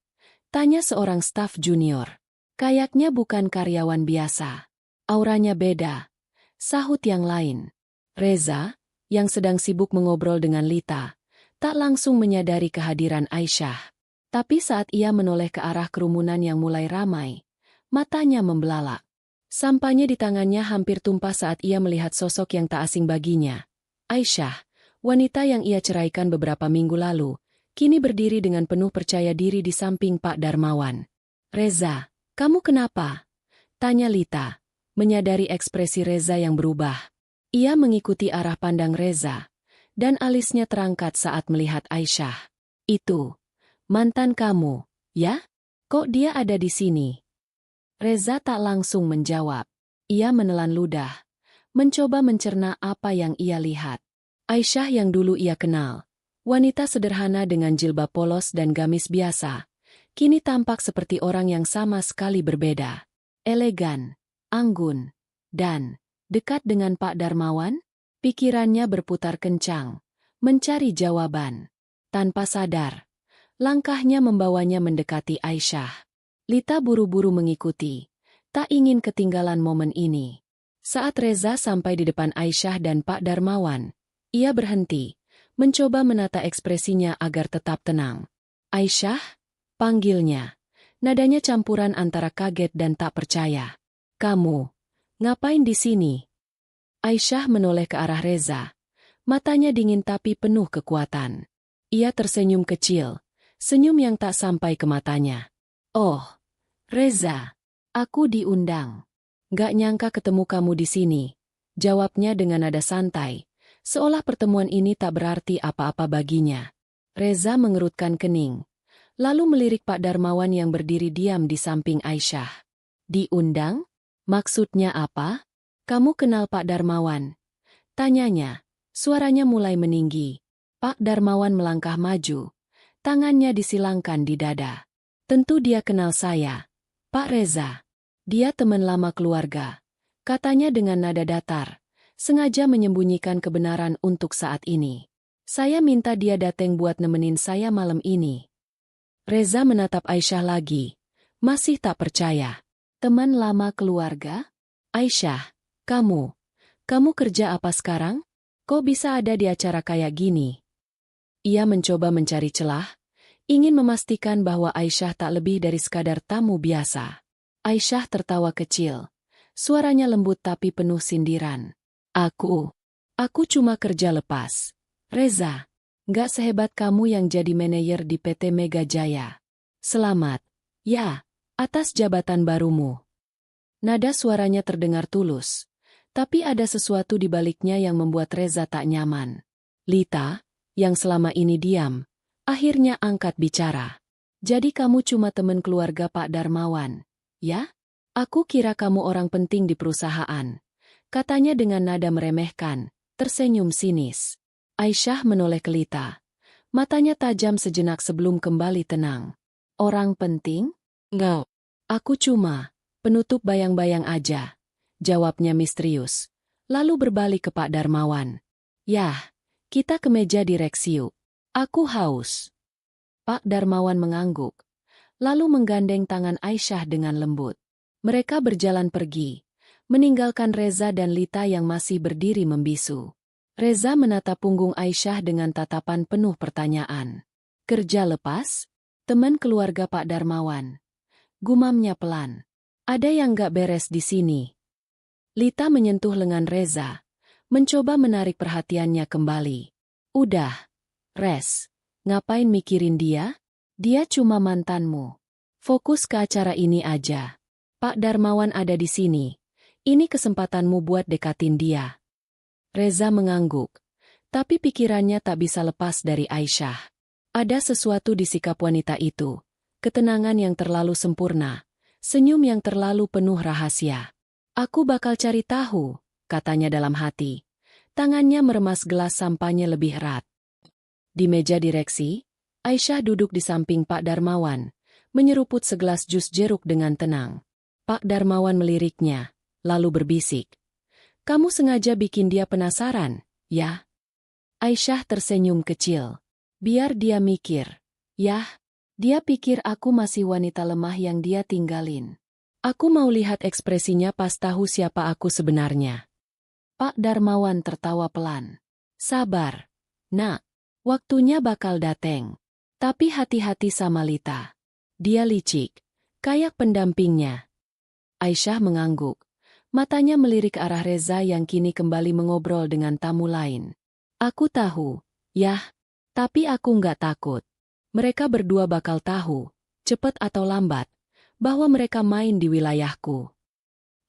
Tanya seorang staf junior. Kayaknya bukan karyawan biasa. Auranya beda. Sahut yang lain. Reza, yang sedang sibuk mengobrol dengan Lita, tak langsung menyadari kehadiran Aisyah. Tapi saat ia menoleh ke arah kerumunan yang mulai ramai, matanya membelalak. Sampahnya di tangannya hampir tumpah saat ia melihat sosok yang tak asing baginya. Aisyah, wanita yang ia ceraikan beberapa minggu lalu, kini berdiri dengan penuh percaya diri di samping Pak Darmawan. Reza, kamu kenapa? Tanya Lita, menyadari ekspresi Reza yang berubah. Ia mengikuti arah pandang Reza, dan alisnya terangkat saat melihat Aisyah. Itu mantan kamu, ya? Kok dia ada di sini? Reza tak langsung menjawab. Ia menelan ludah, mencoba mencerna apa yang ia lihat. Aisyah yang dulu ia kenal, wanita sederhana dengan jilbab polos dan gamis biasa, kini tampak seperti orang yang sama sekali berbeda. Elegan, anggun, dan dekat dengan Pak Darmawan. Pikirannya berputar kencang, mencari jawaban. Tanpa sadar, langkahnya membawanya mendekati Aisyah. Lita buru-buru mengikuti, tak ingin ketinggalan momen ini. Saat Reza sampai di depan Aisyah dan Pak Darmawan, ia berhenti, mencoba menata ekspresinya agar tetap tenang. Aisyah? Panggilnya. Nadanya campuran antara kaget dan tak percaya. Kamu, ngapain di sini? Aisyah menoleh ke arah Reza. Matanya dingin tapi penuh kekuatan. Ia tersenyum kecil. Senyum yang tak sampai ke matanya. Oh, Reza, aku diundang. Gak nyangka ketemu kamu di sini. Jawabnya dengan nada santai, seolah pertemuan ini tak berarti apa-apa baginya. Reza mengerutkan kening, lalu melirik Pak Darmawan yang berdiri diam di samping Aisyah. Diundang? Maksudnya apa? Kamu kenal Pak Darmawan? Tanyanya, suaranya mulai meninggi. Pak Darmawan melangkah maju. Tangannya disilangkan di dada. Tentu dia kenal saya. Pak Reza. Dia teman lama keluarga. Katanya dengan nada datar. Sengaja menyembunyikan kebenaran untuk saat ini. Saya minta dia datang buat nemenin saya malam ini. Reza menatap Aisyah lagi. Masih tak percaya. Teman lama keluarga? Aisyah, kamu kerja apa sekarang? Kok bisa ada di acara kayak gini? Ia mencoba mencari celah, ingin memastikan bahwa Aisyah tak lebih dari sekadar tamu biasa. Aisyah tertawa kecil. Suaranya lembut tapi penuh sindiran. Aku cuma kerja lepas. Reza, nggak sehebat kamu yang jadi manajer di PT Mega Jaya. Selamat, ya, atas jabatan barumu. Nada suaranya terdengar tulus, tapi ada sesuatu di baliknya yang membuat Reza tak nyaman. Lita, yang selama ini diam, Akhirnya angkat bicara. Jadi kamu cuma teman keluarga Pak Darmawan, ya? Aku kira kamu orang penting di perusahaan. Katanya dengan nada meremehkan, tersenyum sinis. Aisyah menoleh ke Lita. Matanya tajam sejenak sebelum kembali tenang. Orang penting? Enggak. Aku cuma penutup bayang-bayang aja. Jawabnya misterius. Lalu berbalik ke Pak Darmawan. Yah, kita ke meja direksi yuk. Aku haus. Pak Darmawan mengangguk, lalu menggandeng tangan Aisyah dengan lembut. Mereka berjalan pergi, meninggalkan Reza dan Lita yang masih berdiri membisu. Reza menatap punggung Aisyah dengan tatapan penuh pertanyaan. Kerja lepas? Teman keluarga Pak Darmawan. Gumamnya pelan. Ada yang gak beres di sini. Lita menyentuh lengan Reza, mencoba menarik perhatiannya kembali. Udah, Res. Ngapain mikirin dia? Dia cuma mantanmu. Fokus ke acara ini aja. Pak Darmawan ada di sini. Ini kesempatanmu buat dekatin dia. Reza mengangguk, tapi pikirannya tak bisa lepas dari Aisyah. Ada sesuatu di sikap wanita itu. Ketenangan yang terlalu sempurna. Senyum yang terlalu penuh rahasia. Aku bakal cari tahu, katanya dalam hati. Tangannya meremas gelas sampahnya lebih erat. Di meja direksi, Aisyah duduk di samping Pak Darmawan, menyeruput segelas jus jeruk dengan tenang. Pak Darmawan meliriknya, lalu berbisik. Kamu sengaja bikin dia penasaran, ya? Aisyah tersenyum kecil. Biar dia mikir. Yah, dia pikir aku masih wanita lemah yang dia tinggalin. Aku mau lihat ekspresinya pas tahu siapa aku sebenarnya. Pak Darmawan tertawa pelan. Sabar, nak. Waktunya bakal dateng. Tapi hati-hati sama Lita. Dia licik, kayak pendampingnya. Aisyah mengangguk. Matanya melirik ke arah Reza yang kini kembali mengobrol dengan tamu lain. Aku tahu, yah, tapi aku nggak takut. Mereka berdua bakal tahu, cepat atau lambat, bahwa mereka main di wilayahku.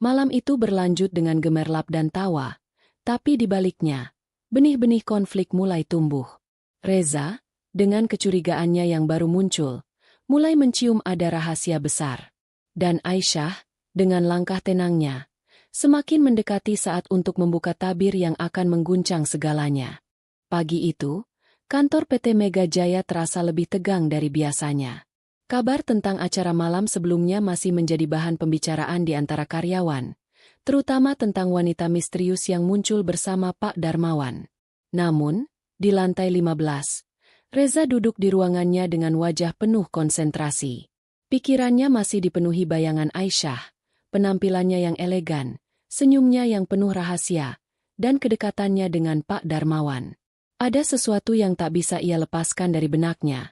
Malam itu berlanjut dengan gemerlap dan tawa, tapi di baliknya, benih-benih konflik mulai tumbuh. Reza, dengan kecurigaannya yang baru muncul, mulai mencium ada rahasia besar. Dan Aisyah, dengan langkah tenangnya, semakin mendekati saat untuk membuka tabir yang akan mengguncang segalanya. Pagi itu, kantor PT Mega Jaya terasa lebih tegang dari biasanya. Kabar tentang acara malam sebelumnya masih menjadi bahan pembicaraan di antara karyawan, terutama tentang wanita misterius yang muncul bersama Pak Darmawan. Namun, di lantai 15, Reza duduk di ruangannya dengan wajah penuh konsentrasi. Pikirannya masih dipenuhi bayangan Aisyah, penampilannya yang elegan, senyumnya yang penuh rahasia, dan kedekatannya dengan Pak Darmawan. Ada sesuatu yang tak bisa ia lepaskan dari benaknya,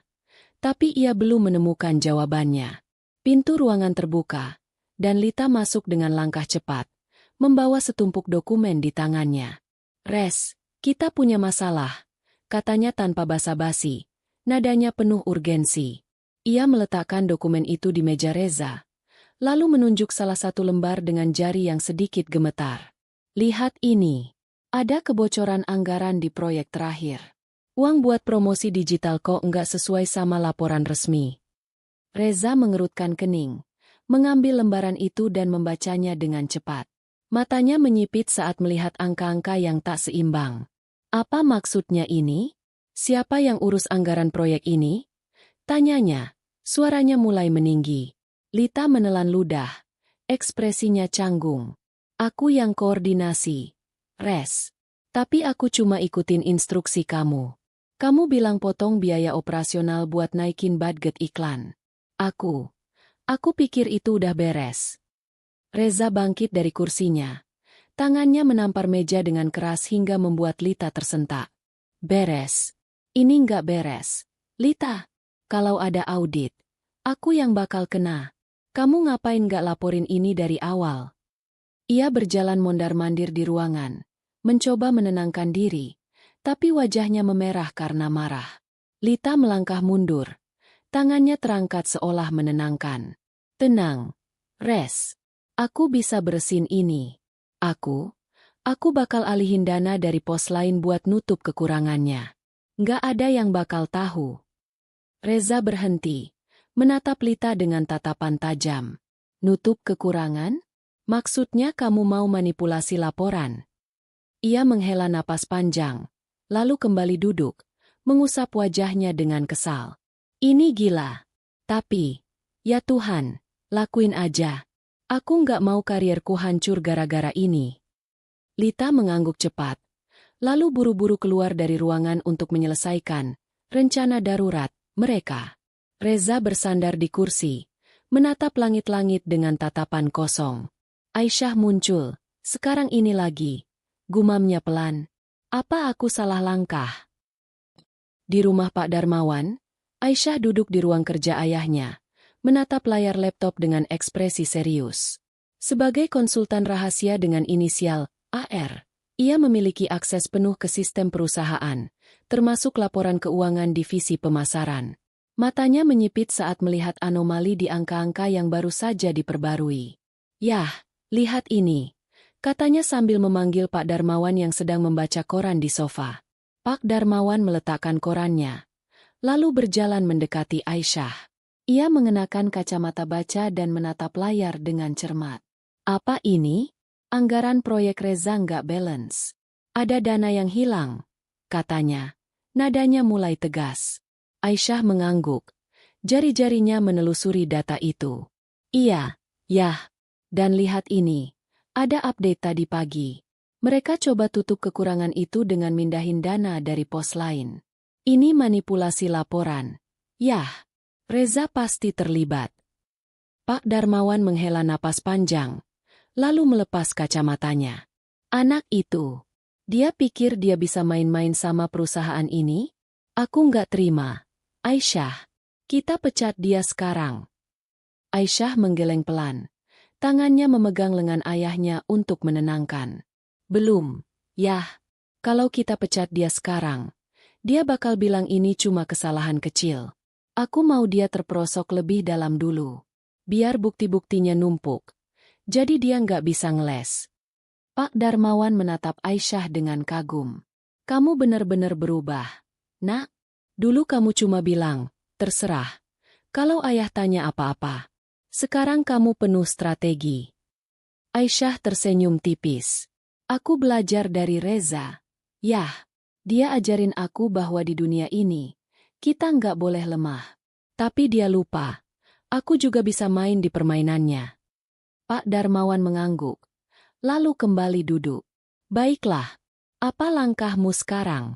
tapi ia belum menemukan jawabannya. Pintu ruangan terbuka, dan Lita masuk dengan langkah cepat, membawa setumpuk dokumen di tangannya. Res, kita punya masalah. Katanya tanpa basa-basi, nadanya penuh urgensi. Ia meletakkan dokumen itu di meja Reza, lalu menunjuk salah satu lembar dengan jari yang sedikit gemetar. Lihat ini, ada kebocoran anggaran di proyek terakhir. Uang buat promosi digital kok nggak sesuai sama laporan resmi. Reza mengerutkan kening, mengambil lembaran itu dan membacanya dengan cepat. Matanya menyipit saat melihat angka-angka yang tak seimbang. Apa maksudnya ini? Siapa yang urus anggaran proyek ini? Tanyanya, suaranya mulai meninggi. Lita menelan ludah, ekspresinya canggung. Aku yang koordinasi. Res. Tapi aku cuma ikutin instruksi kamu. Kamu bilang potong biaya operasional buat naikin budget iklan. Aku pikir itu udah beres. Reza bangkit dari kursinya. Tangannya menampar meja dengan keras hingga membuat Lita tersentak. Beres. Ini nggak beres. Lita, kalau ada audit, aku yang bakal kena. Kamu ngapain nggak laporin ini dari awal? Ia berjalan mondar-mandir di ruangan, mencoba menenangkan diri, tapi wajahnya memerah karena marah. Lita melangkah mundur. Tangannya terangkat seolah menenangkan. Tenang, Res. Aku bisa beresin ini. Aku bakal alihin dana dari pos lain buat nutup kekurangannya. Nggak ada yang bakal tahu. Reza berhenti, menatap Lita dengan tatapan tajam. Nutup kekurangan? Maksudnya kamu mau manipulasi laporan? Ia menghela napas panjang, lalu kembali duduk, mengusap wajahnya dengan kesal. Ini gila. Tapi, ya Tuhan, lakuin aja. Aku nggak mau karirku hancur gara-gara ini. Lita mengangguk cepat, lalu buru-buru keluar dari ruangan untuk menyelesaikan rencana darurat mereka. Reza bersandar di kursi, menatap langit-langit dengan tatapan kosong. Aisyah muncul, sekarang ini lagi. Gumamnya pelan. Apa aku salah langkah? Di rumah Pak Darmawan, Aisyah duduk di ruang kerja ayahnya, menatap layar laptop dengan ekspresi serius. Sebagai konsultan rahasia dengan inisial AR, ia memiliki akses penuh ke sistem perusahaan, termasuk laporan keuangan divisi pemasaran. Matanya menyipit saat melihat anomali di angka-angka yang baru saja diperbarui. Yah, lihat ini, katanya sambil memanggil Pak Darmawan yang sedang membaca koran di sofa. Pak Darmawan meletakkan korannya, lalu berjalan mendekati Aisyah. Ia mengenakan kacamata baca dan menatap layar dengan cermat. Apa ini? Anggaran proyek Reza nggak balance. Ada dana yang hilang, katanya. Nadanya mulai tegas. Aisyah mengangguk. Jari-jarinya menelusuri data itu. Iya, yah. Dan lihat ini. Ada update tadi pagi. Mereka coba tutup kekurangan itu dengan mindahin dana dari pos lain. Ini manipulasi laporan. Yah, Reza pasti terlibat. Pak Darmawan menghela napas panjang, lalu melepas kacamatanya. Anak itu. Dia pikir dia bisa main-main sama perusahaan ini? Aku nggak terima. Aisyah, kita pecat dia sekarang. Aisyah menggeleng pelan. Tangannya memegang lengan ayahnya untuk menenangkan. Belum, yah. Kalau kita pecat dia sekarang, dia bakal bilang ini cuma kesalahan kecil. Aku mau dia terperosok lebih dalam dulu. Biar bukti-buktinya numpuk. Jadi dia nggak bisa ngeles. Pak Darmawan menatap Aisyah dengan kagum. Kamu benar-benar berubah. Nak, dulu kamu cuma bilang, terserah. Kalau ayah tanya apa-apa. Sekarang kamu penuh strategi. Aisyah tersenyum tipis. Aku belajar dari Reza. Yah, dia ajarin aku bahwa di dunia ini, kita nggak boleh lemah. Tapi dia lupa. Aku juga bisa main di permainannya. Pak Darmawan mengangguk. Lalu kembali duduk. Baiklah. Apa langkahmu sekarang?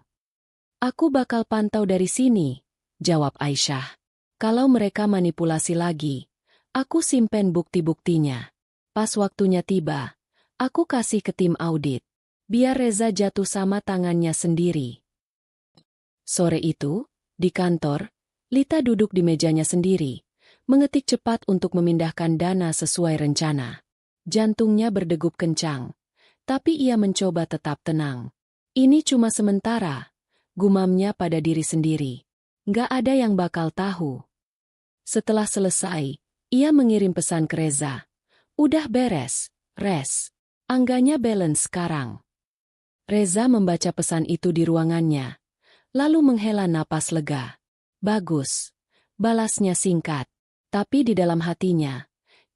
Aku bakal pantau dari sini, jawab Aisyah. Kalau mereka manipulasi lagi, aku simpen bukti-buktinya. Pas waktunya tiba, aku kasih ke tim audit. Biar Reza jatuh sama tangannya sendiri. Sore itu, di kantor, Lita duduk di mejanya sendiri, mengetik cepat untuk memindahkan dana sesuai rencana. Jantungnya berdegup kencang, tapi ia mencoba tetap tenang. Ini cuma sementara, gumamnya pada diri sendiri. Nggak ada yang bakal tahu. Setelah selesai, ia mengirim pesan ke Reza. Udah beres, Res. Angganya balance sekarang. Reza membaca pesan itu di ruangannya, lalu menghela napas lega. Bagus. Balasnya singkat. Tapi di dalam hatinya,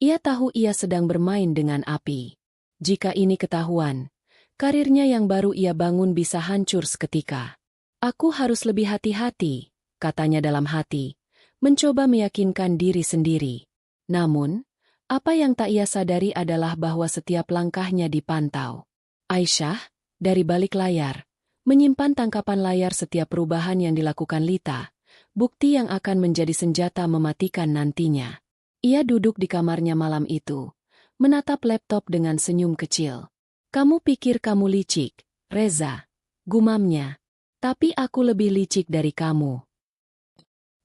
ia tahu ia sedang bermain dengan api. Jika ini ketahuan, karirnya yang baru ia bangun bisa hancur seketika. Aku harus lebih hati-hati, katanya dalam hati, mencoba meyakinkan diri sendiri. Namun, apa yang tak ia sadari adalah bahwa setiap langkahnya dipantau. Aisyah, dari balik layar, menyimpan tangkapan layar setiap perubahan yang dilakukan Lita, bukti yang akan menjadi senjata mematikan nantinya. Ia duduk di kamarnya malam itu, menatap laptop dengan senyum kecil. Kamu pikir kamu licik, Reza, gumamnya. Tapi aku lebih licik dari kamu.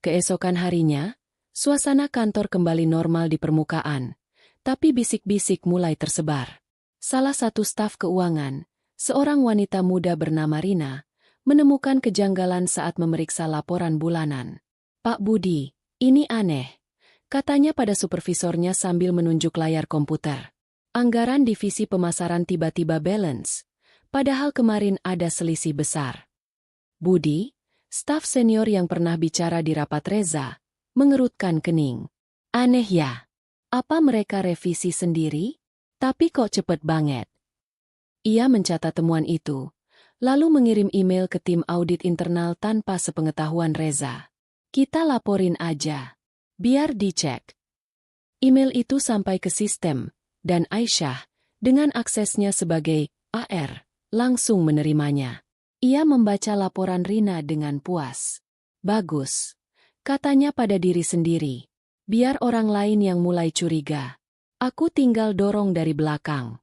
Keesokan harinya, suasana kantor kembali normal di permukaan, tapi bisik-bisik mulai tersebar. Salah satu staf keuangan, seorang wanita muda bernama Rina, menemukan kejanggalan saat memeriksa laporan bulanan. Pak Budi, ini aneh, katanya pada supervisornya sambil menunjuk layar komputer. Anggaran divisi pemasaran tiba-tiba balance, padahal kemarin ada selisih besar. Budi, Staf senior yang pernah bicara di rapat Reza, mengerutkan kening. Aneh ya. Apa mereka revisi sendiri? Tapi kok cepet banget. Ia mencatat temuan itu, lalu mengirim email ke tim audit internal tanpa sepengetahuan Reza. Kita laporin aja. Biar dicek. Email itu sampai ke sistem, dan Aisyah, dengan aksesnya sebagai AR, langsung menerimanya. Ia membaca laporan Rina dengan puas. Bagus, katanya pada diri sendiri. Biar orang lain yang mulai curiga. Aku tinggal dorong dari belakang.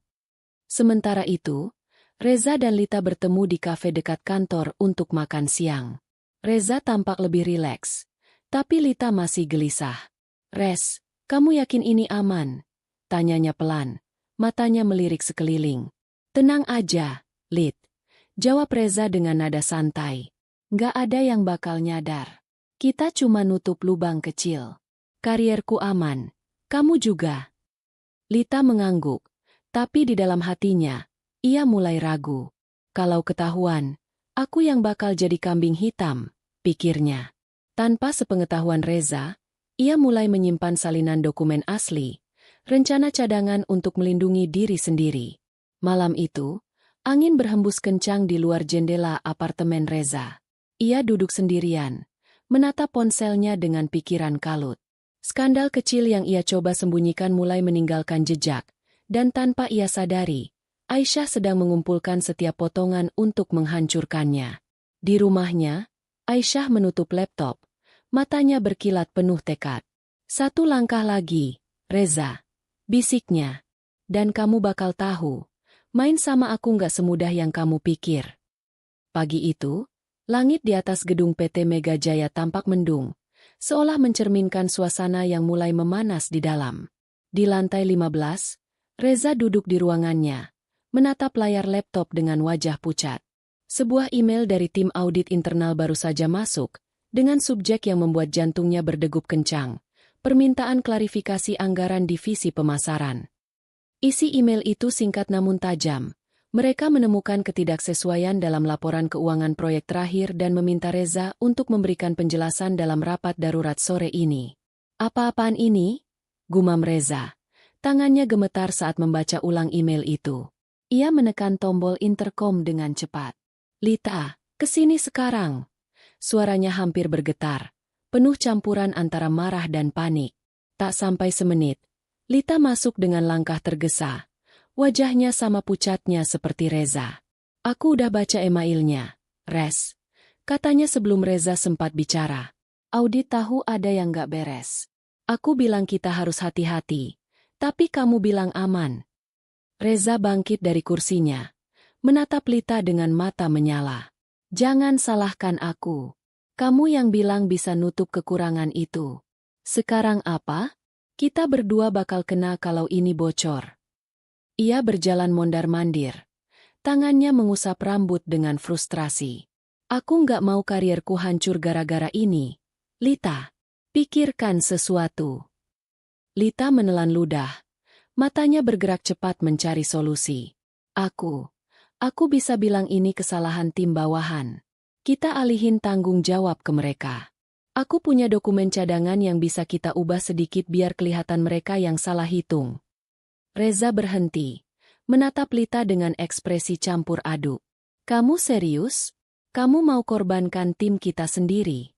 Sementara itu, Reza dan Lita bertemu di kafe dekat kantor untuk makan siang. Reza tampak lebih rileks, tapi Lita masih gelisah. Res, kamu yakin ini aman? Tanyanya pelan, matanya melirik sekeliling. Tenang aja, Lit. Jawab Reza dengan nada santai. Gak ada yang bakal nyadar. Kita cuma nutup lubang kecil. Karierku aman. Kamu juga. Lita mengangguk, tapi di dalam hatinya, ia mulai ragu. Kalau ketahuan, aku yang bakal jadi kambing hitam, pikirnya. Tanpa sepengetahuan Reza, ia mulai menyimpan salinan dokumen asli, rencana cadangan untuk melindungi diri sendiri. Malam itu, angin berhembus kencang di luar jendela apartemen Reza. Ia duduk sendirian, menatap ponselnya dengan pikiran kalut. Skandal kecil yang ia coba sembunyikan mulai meninggalkan jejak, dan tanpa ia sadari, Aisyah sedang mengumpulkan setiap potongan untuk menghancurkannya. Di rumahnya, Aisyah menutup laptop, matanya berkilat penuh tekad. Satu langkah lagi, Reza, bisiknya. Dan kamu bakal tahu, main sama aku nggak semudah yang kamu pikir. Pagi itu, langit di atas gedung PT Mega Jaya tampak mendung, seolah mencerminkan suasana yang mulai memanas di dalam. Di lantai 15, Reza duduk di ruangannya, menatap layar laptop dengan wajah pucat. Sebuah email dari tim audit internal baru saja masuk, dengan subjek yang membuat jantungnya berdegup kencang. Permintaan klarifikasi anggaran divisi pemasaran. Isi email itu singkat namun tajam. Mereka menemukan ketidaksesuaian dalam laporan keuangan proyek terakhir dan meminta Reza untuk memberikan penjelasan dalam rapat darurat sore ini. Apa-apaan ini? Gumam Reza. Tangannya gemetar saat membaca ulang email itu. Ia menekan tombol intercom dengan cepat. Lita, kesini sekarang. Suaranya hampir bergetar, penuh campuran antara marah dan panik. Tak sampai semenit, Lita masuk dengan langkah tergesa. Wajahnya sama pucatnya seperti Reza. Aku udah baca emailnya, Res. Katanya sebelum Reza sempat bicara. Audit tahu ada yang gak beres. Aku bilang kita harus hati-hati, tapi kamu bilang aman. Reza bangkit dari kursinya, menatap Lita dengan mata menyala. Jangan salahkan aku. Kamu yang bilang bisa nutup kekurangan itu. Sekarang apa? Kita berdua bakal kena kalau ini bocor. Ia berjalan mondar-mandir. Tangannya mengusap rambut dengan frustrasi. Aku nggak mau karierku hancur gara-gara ini. Lita, pikirkan sesuatu. Lita menelan ludah. Matanya bergerak cepat mencari solusi. Aku bisa bilang ini kesalahan tim bawahan. Kita alihin tanggung jawab ke mereka. Aku punya dokumen cadangan yang bisa kita ubah sedikit biar kelihatan mereka yang salah hitung. Reza berhenti, menatap Lita dengan ekspresi campur aduk. Kamu serius? Kamu mau korbankan tim kita sendiri?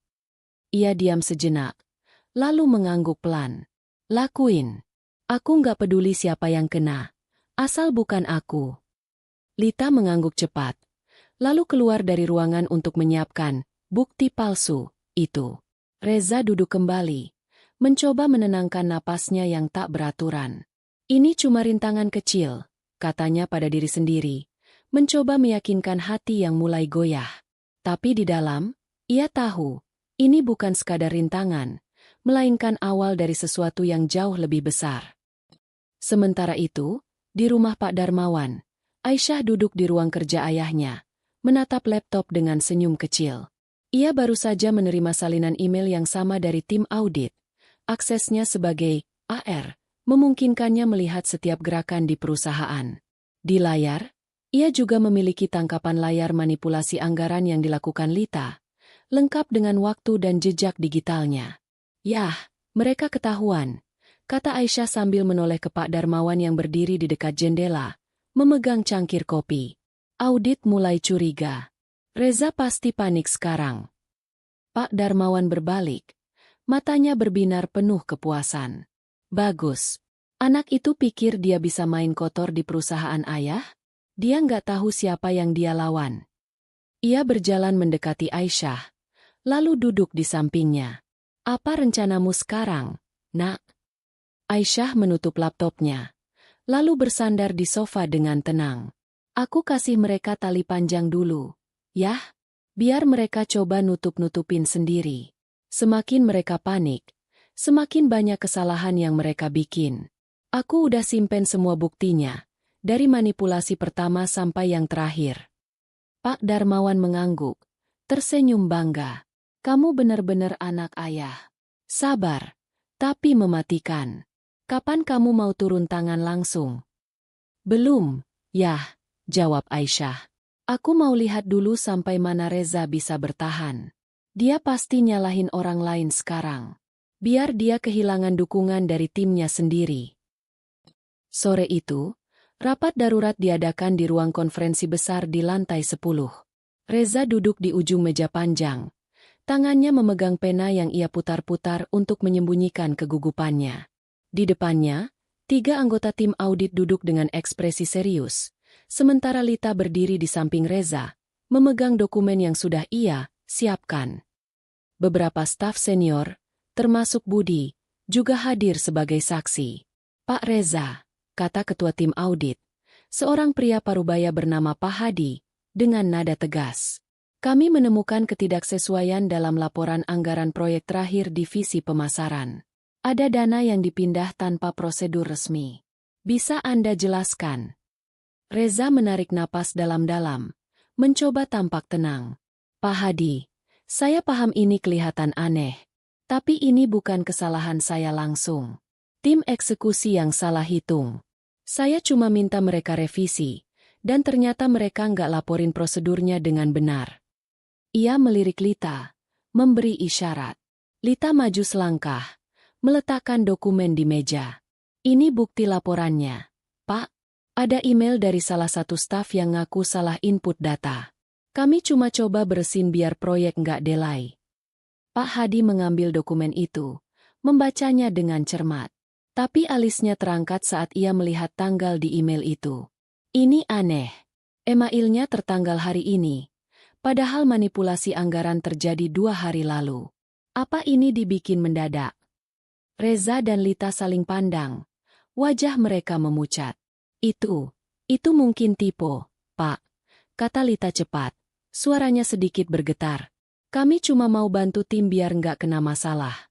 Ia diam sejenak, lalu mengangguk pelan. Lakuin. Aku nggak peduli siapa yang kena, asal bukan aku. Lita mengangguk cepat, lalu keluar dari ruangan untuk menyiapkan bukti palsu itu. Reza duduk kembali, mencoba menenangkan napasnya yang tak beraturan. Ini cuma rintangan kecil, katanya pada diri sendiri, mencoba meyakinkan hati yang mulai goyah. Tapi di dalam, ia tahu, ini bukan sekadar rintangan, melainkan awal dari sesuatu yang jauh lebih besar. Sementara itu, di rumah Pak Darmawan, Aisyah duduk di ruang kerja ayahnya, menatap laptop dengan senyum kecil. Ia baru saja menerima salinan email yang sama dari tim audit. Aksesnya sebagai AR, memungkinkannya melihat setiap gerakan di perusahaan. Di layar, ia juga memiliki tangkapan layar manipulasi anggaran yang dilakukan Lita, lengkap dengan waktu dan jejak digitalnya. Yah, mereka ketahuan, kata Aisyah sambil menoleh ke Pak Darmawan yang berdiri di dekat jendela, memegang cangkir kopi. Audit mulai curiga. Reza pasti panik sekarang. Pak Darmawan berbalik. Matanya berbinar penuh kepuasan. Bagus. Anak itu pikir dia bisa main kotor di perusahaan ayah? Dia nggak tahu siapa yang dia lawan. Ia berjalan mendekati Aisyah, lalu duduk di sampingnya. Apa rencanamu sekarang, Nak? Aisyah menutup laptopnya, lalu bersandar di sofa dengan tenang. Aku kasih mereka tali panjang dulu, yah? Biar mereka coba nutup-nutupin sendiri. Semakin mereka panik, semakin banyak kesalahan yang mereka bikin. Aku udah simpen semua buktinya, dari manipulasi pertama sampai yang terakhir. Pak Darmawan mengangguk, tersenyum bangga. Kamu benar-benar anak ayah. Sabar, tapi mematikan. Kapan kamu mau turun tangan langsung? Belum, yah, jawab Aisyah. Aku mau lihat dulu sampai mana Reza bisa bertahan. Dia pasti nyalahin orang lain sekarang. Biar dia kehilangan dukungan dari timnya sendiri. Sore itu, rapat darurat diadakan di ruang konferensi besar di lantai 10. Reza duduk di ujung meja panjang. Tangannya memegang pena yang ia putar-putar untuk menyembunyikan kegugupannya. Di depannya, 3 anggota tim audit duduk dengan ekspresi serius, sementara Lita berdiri di samping Reza, memegang dokumen yang sudah ia siapkan. Beberapa staf senior, termasuk Budi, juga hadir sebagai saksi. Pak Reza, kata ketua tim audit, seorang pria parubaya bernama Pak Hadi, dengan nada tegas. Kami menemukan ketidaksesuaian dalam laporan anggaran proyek terakhir divisi pemasaran. Ada dana yang dipindah tanpa prosedur resmi. Bisa Anda jelaskan? Reza menarik napas dalam-dalam, mencoba tampak tenang. Pak Hadi, saya paham ini kelihatan aneh. Tapi ini bukan kesalahan saya langsung. Tim eksekusi yang salah hitung. Saya cuma minta mereka revisi, dan ternyata mereka nggak laporin prosedurnya dengan benar. Ia melirik Lita, memberi isyarat. Lita maju selangkah, meletakkan dokumen di meja. Ini bukti laporannya. Pak, ada email dari salah satu staf yang ngaku salah input data. Kami cuma coba beresin biar proyek nggak delay. Pak Hadi mengambil dokumen itu, membacanya dengan cermat. Tapi alisnya terangkat saat ia melihat tanggal di email itu. Ini aneh. Emailnya tertanggal hari ini. Padahal manipulasi anggaran terjadi 2 hari lalu. Apa ini dibikin mendadak? Reza dan Lita saling pandang. Wajah mereka memucat. Itu mungkin tipu, Pak, kata Lita cepat. Suaranya sedikit bergetar. Kami cuma mau bantu tim biar nggak kena masalah.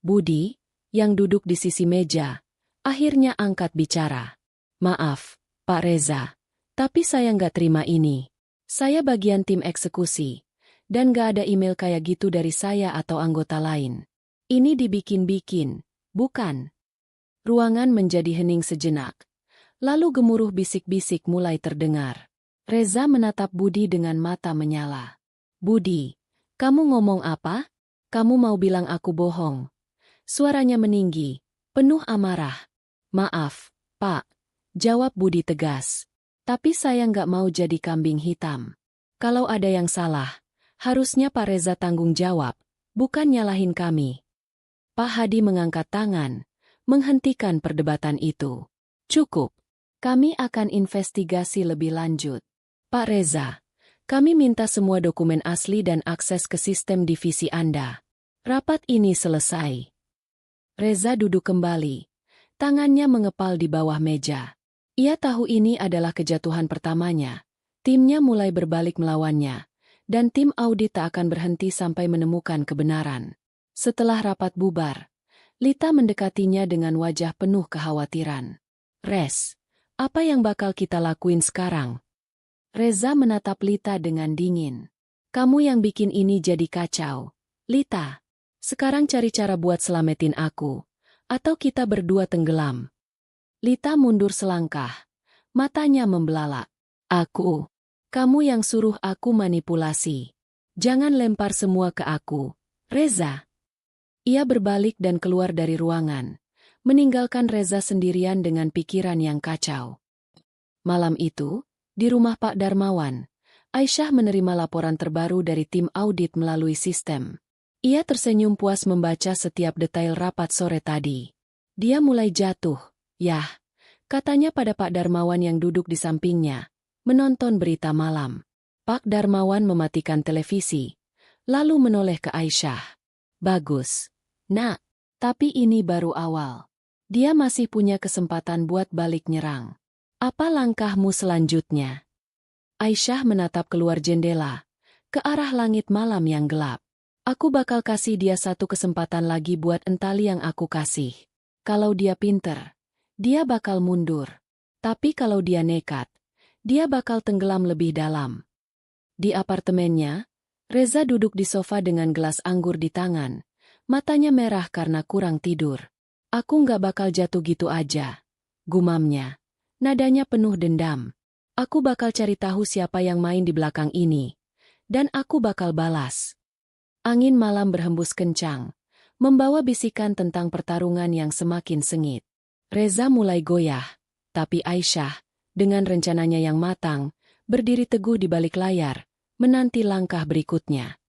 Budi, yang duduk di sisi meja, akhirnya angkat bicara. Maaf, Pak Reza, tapi saya nggak terima ini. Saya bagian tim eksekusi, dan gak ada email kayak gitu dari saya atau anggota lain. Ini dibikin-bikin, bukan? Ruangan menjadi hening sejenak. Lalu gemuruh bisik-bisik mulai terdengar. Reza menatap Budi dengan mata menyala. Budi, kamu ngomong apa? Kamu mau bilang aku bohong? Suaranya meninggi, penuh amarah. Maaf, Pak, jawab Budi tegas. Tapi saya nggak mau jadi kambing hitam. Kalau ada yang salah, harusnya Pak Reza tanggung jawab, bukan nyalahin kami. Pak Hadi mengangkat tangan, menghentikan perdebatan itu. Cukup, kami akan investigasi lebih lanjut. Pak Reza, kami minta semua dokumen asli dan akses ke sistem divisi Anda. Rapat ini selesai. Reza duduk kembali, tangannya mengepal di bawah meja. Ia tahu ini adalah kejatuhan pertamanya. Timnya mulai berbalik melawannya, dan tim audit tak akan berhenti sampai menemukan kebenaran. Setelah rapat bubar, Lita mendekatinya dengan wajah penuh kekhawatiran. Res, apa yang bakal kita lakuin sekarang? Reza menatap Lita dengan dingin. Kamu yang bikin ini jadi kacau. Lita, sekarang cari cara buat selamatin aku, atau kita berdua tenggelam. Lita mundur selangkah, matanya membelalak. Aku, kamu yang suruh aku manipulasi. Jangan lempar semua ke aku, Reza. Ia berbalik dan keluar dari ruangan, meninggalkan Reza sendirian dengan pikiran yang kacau. Malam itu, di rumah Pak Darmawan, Aisyah menerima laporan terbaru dari tim audit melalui sistem. Ia tersenyum puas membaca setiap detail rapat sore tadi. Dia mulai jatuh, yah, katanya pada Pak Darmawan yang duduk di sampingnya, menonton berita malam. Pak Darmawan mematikan televisi, lalu menoleh ke Aisyah. Bagus, Nak, tapi ini baru awal. Dia masih punya kesempatan buat balik nyerang. Apa langkahmu selanjutnya? Aisyah menatap keluar jendela, ke arah langit malam yang gelap. Aku bakal kasih dia satu kesempatan lagi buat entali yang aku kasih. Kalau dia pinter, dia bakal mundur. Tapi kalau dia nekat, dia bakal tenggelam lebih dalam. Di apartemennya, Reza duduk di sofa dengan gelas anggur di tangan. Matanya merah karena kurang tidur. Aku nggak bakal jatuh gitu aja, gumamnya. Nadanya penuh dendam. Aku bakal cari tahu siapa yang main di belakang ini. Dan aku bakal balas. Angin malam berhembus kencang, membawa bisikan tentang pertarungan yang semakin sengit. Reza mulai goyah, tapi Aisyah, dengan rencananya yang matang, berdiri teguh di balik layar, menanti langkah berikutnya.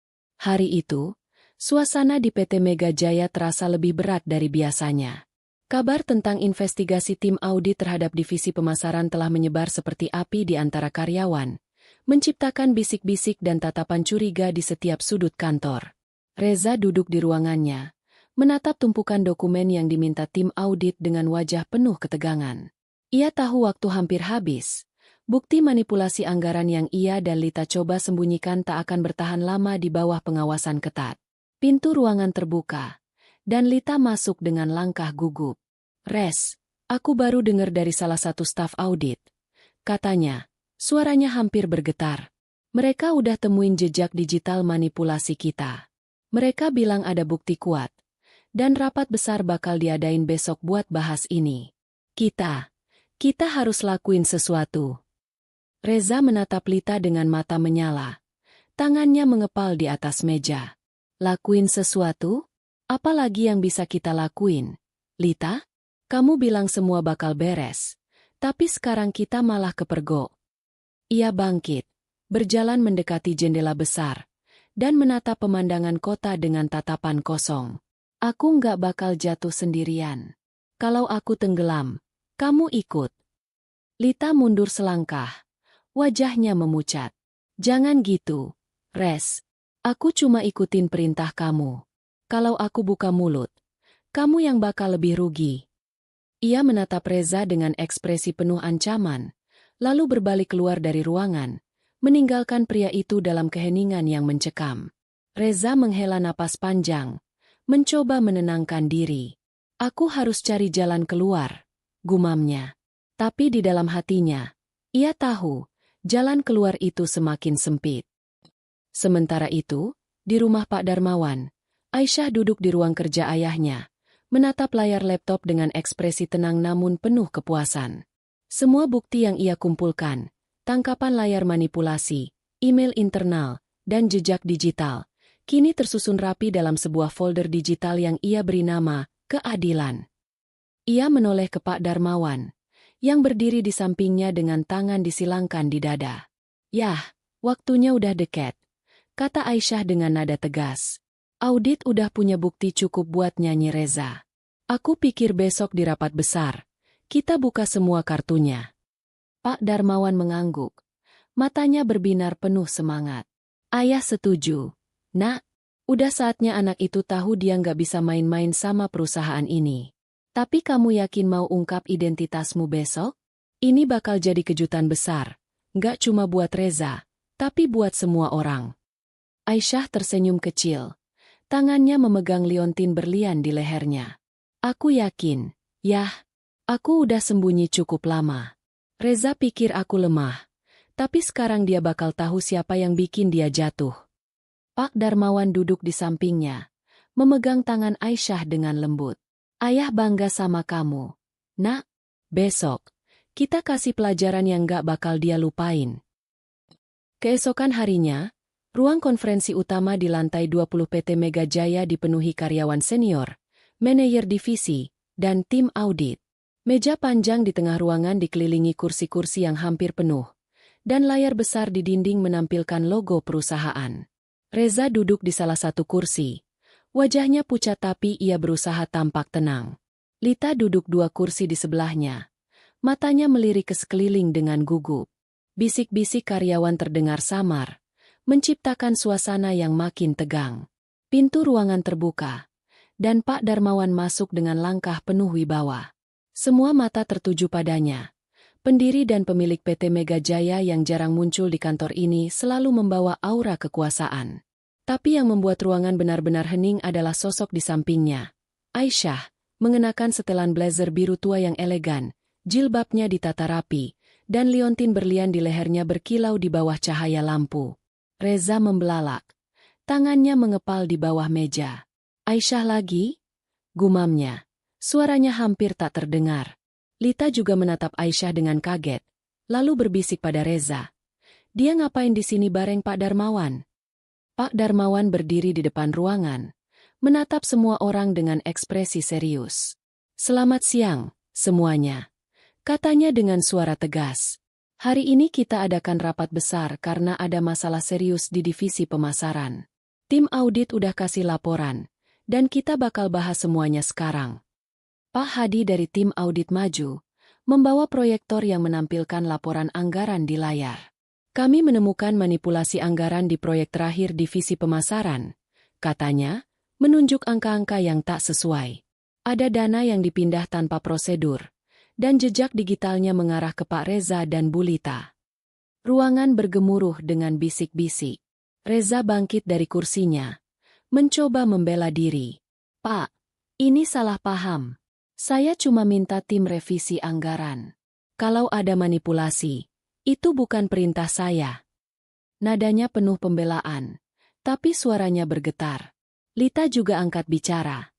Hari itu, suasana di PT Mega Jaya terasa lebih berat dari biasanya. Kabar tentang investigasi tim audit terhadap divisi pemasaran telah menyebar seperti api di antara karyawan, menciptakan bisik-bisik dan tatapan curiga di setiap sudut kantor. Reza duduk di ruangannya, menatap tumpukan dokumen yang diminta tim audit dengan wajah penuh ketegangan. Ia tahu waktu hampir habis. Bukti manipulasi anggaran yang ia dan Lita coba sembunyikan tak akan bertahan lama di bawah pengawasan ketat. Pintu ruangan terbuka, dan Lita masuk dengan langkah gugup. "Res, aku baru dengar dari salah satu staf audit," katanya. Suaranya hampir bergetar. "Mereka udah temuin jejak digital manipulasi kita. Mereka bilang ada bukti kuat. Dan rapat besar bakal diadain besok buat bahas ini. Kita harus lakuin sesuatu." Reza menatap Lita dengan mata menyala. Tangannya mengepal di atas meja. "Lakuin sesuatu? Apa lagi yang bisa kita lakuin? Lita, kamu bilang semua bakal beres. Tapi sekarang kita malah kepergok." Ia bangkit, berjalan mendekati jendela besar, dan menatap pemandangan kota dengan tatapan kosong. "Aku nggak bakal jatuh sendirian. Kalau aku tenggelam, kamu ikut." Lita mundur selangkah. Wajahnya memucat. "Jangan gitu, Res. Aku cuma ikutin perintah kamu. Kalau aku buka mulut, kamu yang bakal lebih rugi." Ia menatap Reza dengan ekspresi penuh ancaman, lalu berbalik keluar dari ruangan, meninggalkan pria itu dalam keheningan yang mencekam. Reza menghela napas panjang, mencoba menenangkan diri. "Aku harus cari jalan keluar," gumamnya. Tapi di dalam hatinya, ia tahu, jalan keluar itu semakin sempit. Sementara itu, di rumah Pak Darmawan, Aisyah duduk di ruang kerja ayahnya, menatap layar laptop dengan ekspresi tenang namun penuh kepuasan. Semua bukti yang ia kumpulkan, tangkapan layar manipulasi, email internal, dan jejak digital, kini tersusun rapi dalam sebuah folder digital yang ia beri nama Keadilan. Ia menoleh ke Pak Darmawan, yang berdiri di sampingnya dengan tangan disilangkan di dada. "Yah, waktunya udah deket," kata Aisyah dengan nada tegas. "Audit udah punya bukti cukup buat nyanyi Reza. Aku pikir besok di rapat besar, kita buka semua kartunya." Pak Darmawan mengangguk. Matanya berbinar penuh semangat. "Ayah setuju. Nak, udah saatnya anak itu tahu dia nggak bisa main-main sama perusahaan ini. Tapi kamu yakin mau ungkap identitasmu besok? Ini bakal jadi kejutan besar. Nggak cuma buat Reza, tapi buat semua orang." Aisyah tersenyum kecil. Tangannya memegang liontin berlian di lehernya. "Aku yakin, yah. Aku udah sembunyi cukup lama. Reza pikir aku lemah. Tapi sekarang dia bakal tahu siapa yang bikin dia jatuh." Pak Darmawan duduk di sampingnya, memegang tangan Aisyah dengan lembut. "Ayah bangga sama kamu. Nak, besok, kita kasih pelajaran yang gak bakal dia lupain." Keesokan harinya, Ruang konferensi utama di lantai 20 PT Mega Jaya dipenuhi karyawan senior, manajer divisi, dan tim audit. Meja panjang di tengah ruangan dikelilingi kursi-kursi yang hampir penuh, dan layar besar di dinding menampilkan logo perusahaan. Reza duduk di salah satu kursi. Wajahnya pucat tapi ia berusaha tampak tenang. Lita duduk dua kursi di sebelahnya. Matanya melirik ke sekeliling dengan gugup. Bisik-bisik karyawan terdengar samar, menciptakan suasana yang makin tegang. Pintu ruangan terbuka, dan Pak Darmawan masuk dengan langkah penuh wibawa. Semua mata tertuju padanya. Pendiri dan pemilik PT Mega Jaya yang jarang muncul di kantor ini selalu membawa aura kekuasaan. Tapi yang membuat ruangan benar-benar hening adalah sosok di sampingnya. Aisyah, mengenakan setelan blazer biru tua yang elegan, jilbabnya ditata rapi, dan liontin berlian di lehernya berkilau di bawah cahaya lampu. Reza membelalak. Tangannya mengepal di bawah meja. Aisyah lagi? Gumamnya. Suaranya hampir tak terdengar. Lita juga menatap Aisyah dengan kaget, lalu berbisik pada Reza. Dia ngapain di sini bareng Pak Darmawan? Pak Darmawan berdiri di depan ruangan, menatap semua orang dengan ekspresi serius. Selamat siang, semuanya. Katanya dengan suara tegas. Hari ini kita adakan rapat besar karena ada masalah serius di divisi pemasaran. Tim audit udah kasih laporan, dan kita bakal bahas semuanya sekarang. Pak Hadi dari tim audit maju, membawa proyektor yang menampilkan laporan anggaran di layar. Kami menemukan manipulasi anggaran di proyek terakhir divisi pemasaran, katanya, menunjuk angka-angka yang tak sesuai. Ada dana yang dipindah tanpa prosedur, dan jejak digitalnya mengarah ke Pak Reza dan Bu Lita. Ruangan bergemuruh dengan bisik-bisik. Reza bangkit dari kursinya, mencoba membela diri. Pak, ini salah paham. Saya cuma minta tim revisi anggaran. Kalau ada manipulasi, itu bukan perintah saya. Nadanya penuh pembelaan, tapi suaranya bergetar. Lita juga angkat bicara.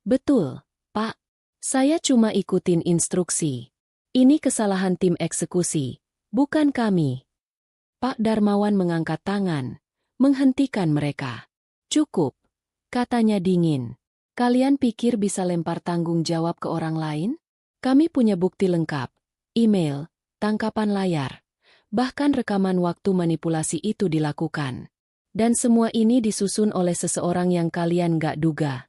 Betul, Pak. Saya cuma ikutin instruksi. Ini kesalahan tim eksekusi, bukan kami. Pak Darmawan mengangkat tangan, menghentikan mereka. Cukup, katanya dingin. Kalian pikir bisa lempar tanggung jawab ke orang lain? Kami punya bukti lengkap, email, tangkapan layar, bahkan rekaman waktu manipulasi itu dilakukan. Dan semua ini disusun oleh seseorang yang kalian gak duga.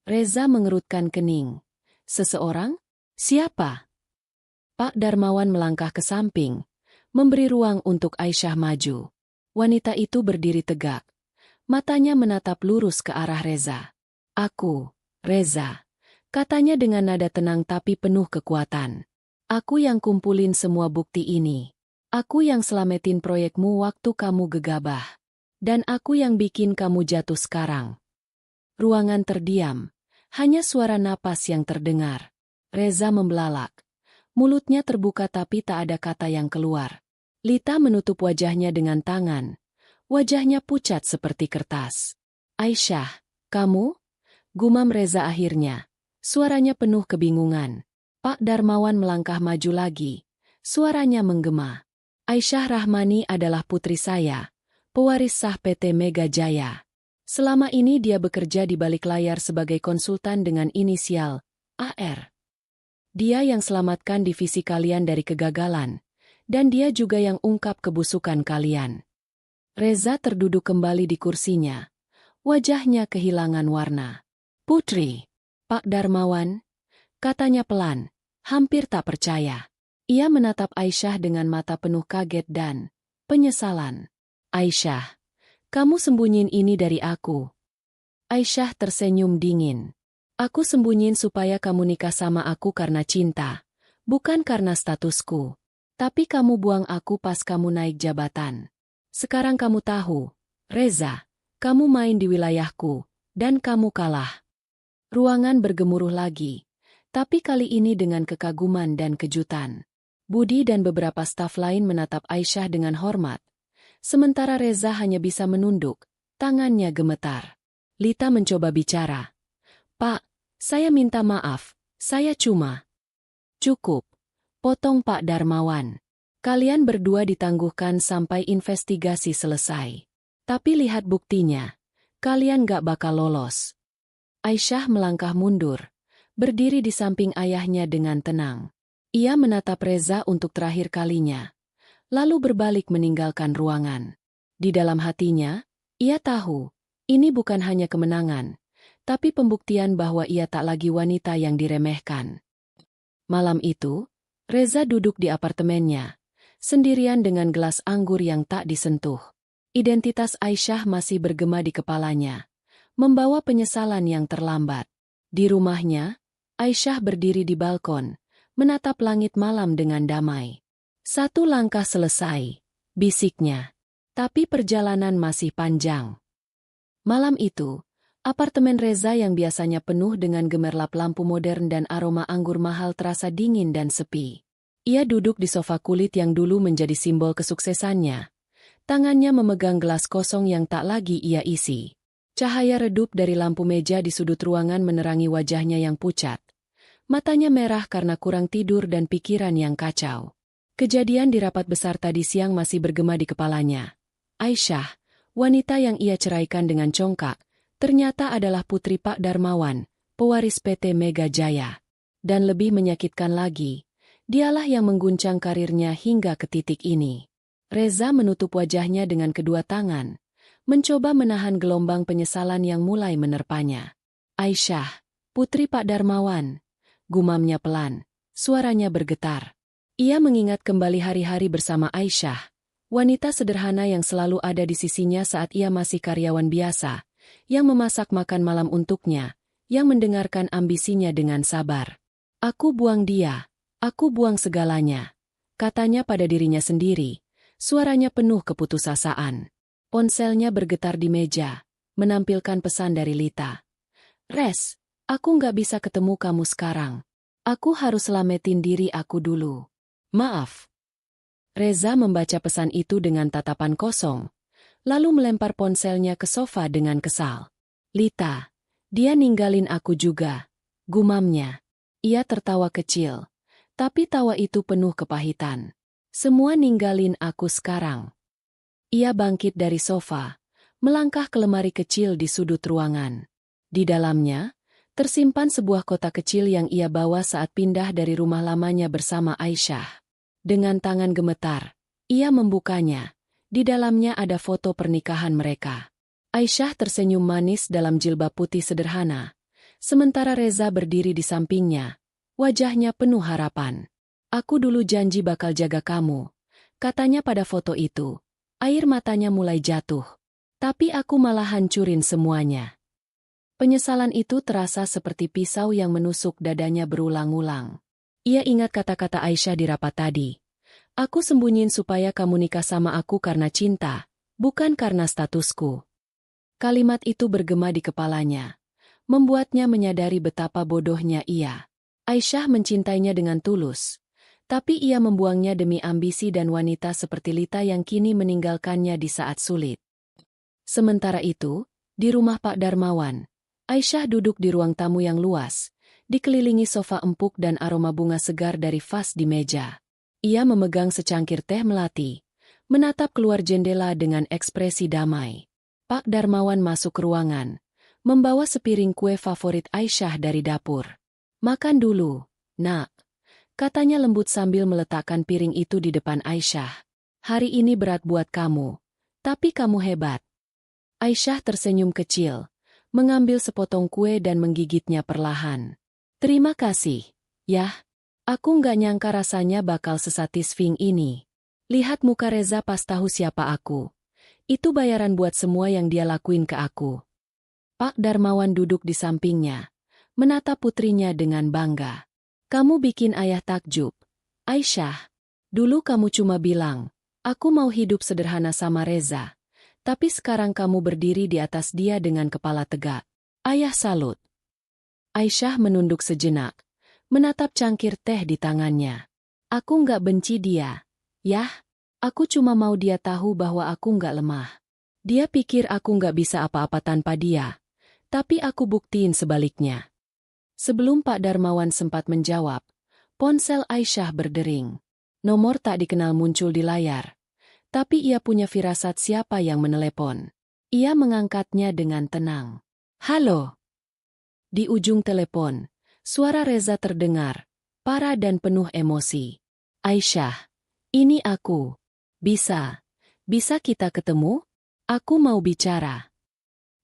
Reza mengerutkan kening. Seseorang? Siapa? Pak Darmawan melangkah ke samping, memberi ruang untuk Aisyah maju. Wanita itu berdiri tegak. Matanya menatap lurus ke arah Reza. Aku, Reza, katanya dengan nada tenang tapi penuh kekuatan. Aku yang kumpulin semua bukti ini. Aku yang selamatin proyekmu waktu kamu gegabah. Dan aku yang bikin kamu jatuh sekarang. Ruangan terdiam. Hanya suara napas yang terdengar. Reza membelalak. Mulutnya terbuka tapi tak ada kata yang keluar. Lita menutup wajahnya dengan tangan. Wajahnya pucat seperti kertas. Aisyah, kamu? Gumam Reza akhirnya. Suaranya penuh kebingungan. Pak Darmawan melangkah maju lagi. Suaranya menggema. Aisyah Rahmani adalah putri saya, pewaris sah PT Mega Jaya. Selama ini dia bekerja di balik layar sebagai konsultan dengan inisial AR. Dia yang selamatkan divisi kalian dari kegagalan, dan dia juga yang ungkap kebusukan kalian. Reza terduduk kembali di kursinya. Wajahnya kehilangan warna. Putri, Pak Darmawan, katanya pelan, hampir tak percaya. Ia menatap Aisyah dengan mata penuh kaget dan penyesalan. Aisyah, kamu sembunyiin ini dari aku. Aisyah tersenyum dingin. Aku sembunyiin supaya kamu nikah sama aku karena cinta, bukan karena statusku. Tapi kamu buang aku pas kamu naik jabatan. Sekarang kamu tahu, Reza, kamu main di wilayahku, dan kamu kalah. Ruangan bergemuruh lagi, tapi kali ini dengan kekaguman dan kejutan. Budi dan beberapa staf lain menatap Aisyah dengan hormat. Sementara Reza hanya bisa menunduk, tangannya gemetar. Lita mencoba bicara. Pak, saya minta maaf, saya cuma... Cukup, potong Pak Darmawan. Kalian berdua ditangguhkan sampai investigasi selesai. Tapi lihat buktinya. Kalian gak bakal lolos. Aisyah melangkah mundur, berdiri di samping ayahnya dengan tenang. Ia menatap Reza untuk terakhir kalinya, lalu berbalik meninggalkan ruangan. Di dalam hatinya, ia tahu, ini bukan hanya kemenangan, tapi pembuktian bahwa ia tak lagi wanita yang diremehkan. Malam itu, Reza duduk di apartemennya, sendirian dengan gelas anggur yang tak disentuh. Identitas Aisyah masih bergema di kepalanya, membawa penyesalan yang terlambat. Di rumahnya, Aisyah berdiri di balkon, menatap langit malam dengan damai. Satu langkah selesai, bisiknya. Tapi perjalanan masih panjang. Malam itu, apartemen Reza yang biasanya penuh dengan gemerlap lampu modern dan aroma anggur mahal terasa dingin dan sepi. Ia duduk di sofa kulit yang dulu menjadi simbol kesuksesannya. Tangannya memegang gelas kosong yang tak lagi ia isi. Cahaya redup dari lampu meja di sudut ruangan menerangi wajahnya yang pucat. Matanya merah karena kurang tidur dan pikiran yang kacau. Kejadian di rapat besar tadi siang masih bergema di kepalanya. Aisyah, wanita yang ia ceraikan dengan congkak, ternyata adalah putri Pak Darmawan, pewaris PT Mega Jaya. Dan lebih menyakitkan lagi, dialah yang mengguncang karirnya hingga ke titik ini. Reza menutup wajahnya dengan kedua tangan, mencoba menahan gelombang penyesalan yang mulai menerpanya. Aisyah, putri Pak Darmawan, gumamnya pelan, suaranya bergetar. Ia mengingat kembali hari-hari bersama Aisyah, wanita sederhana yang selalu ada di sisinya saat ia masih karyawan biasa, yang memasak makan malam untuknya, yang mendengarkan ambisinya dengan sabar. Aku buang dia, aku buang segalanya, katanya pada dirinya sendiri. Suaranya penuh keputusasaan. Ponselnya bergetar di meja, menampilkan pesan dari Lita. Res, aku nggak bisa ketemu kamu sekarang. Aku harus selamatin diri aku dulu. Maaf. Reza membaca pesan itu dengan tatapan kosong, lalu melempar ponselnya ke sofa dengan kesal. Lita, dia ninggalin aku juga, gumamnya. Ia tertawa kecil, tapi tawa itu penuh kepahitan. Semua ninggalin aku sekarang. Ia bangkit dari sofa, melangkah ke lemari kecil di sudut ruangan. Di dalamnya, tersimpan sebuah kotak kecil yang ia bawa saat pindah dari rumah lamanya bersama Aisyah. Dengan tangan gemetar, ia membukanya. Di dalamnya ada foto pernikahan mereka. Aisyah tersenyum manis dalam jilbab putih sederhana, sementara Reza berdiri di sampingnya, wajahnya penuh harapan. Aku dulu janji bakal jaga kamu, katanya pada foto itu. Air matanya mulai jatuh. Tapi aku malah hancurin semuanya. Penyesalan itu terasa seperti pisau yang menusuk dadanya berulang-ulang. Ia ingat kata-kata Aisyah di rapat tadi. Aku sembunyiin supaya kamu nikah sama aku karena cinta, bukan karena statusku. Kalimat itu bergema di kepalanya, membuatnya menyadari betapa bodohnya ia. Aisyah mencintainya dengan tulus. Tapi ia membuangnya demi ambisi dan wanita seperti Lita yang kini meninggalkannya di saat sulit. Sementara itu, di rumah Pak Darmawan, Aisyah duduk di ruang tamu yang luas, dikelilingi sofa empuk dan aroma bunga segar dari vas di meja. Ia memegang secangkir teh melati, menatap keluar jendela dengan ekspresi damai. Pak Darmawan masuk ke ruangan, membawa sepiring kue favorit Aisyah dari dapur. Makan dulu, nak. Katanya lembut sambil meletakkan piring itu di depan Aisyah. Hari ini berat buat kamu, tapi kamu hebat. Aisyah tersenyum kecil, mengambil sepotong kue dan menggigitnya perlahan. Terima kasih, yah. Aku nggak nyangka rasanya bakal sesatisfying ini. Lihat muka Reza pas tahu siapa aku. Itu bayaran buat semua yang dia lakuin ke aku. Pak Darmawan duduk di sampingnya, menatap putrinya dengan bangga. Kamu bikin ayah takjub. Aisyah, dulu kamu cuma bilang, aku mau hidup sederhana sama Reza. Tapi sekarang kamu berdiri di atas dia dengan kepala tegak. Ayah salut. Aisyah menunduk sejenak, menatap cangkir teh di tangannya. Aku nggak benci dia. Yah, aku cuma mau dia tahu bahwa aku nggak lemah. Dia pikir aku nggak bisa apa-apa tanpa dia. Tapi aku buktiin sebaliknya. Sebelum Pak Darmawan sempat menjawab, ponsel Aisyah berdering. Nomor tak dikenal muncul di layar. Tapi ia punya firasat siapa yang menelepon. Ia mengangkatnya dengan tenang. Halo. Di ujung telepon, suara Reza terdengar, parah dan penuh emosi. Aisyah, ini aku. Bisa kita ketemu? Aku mau bicara.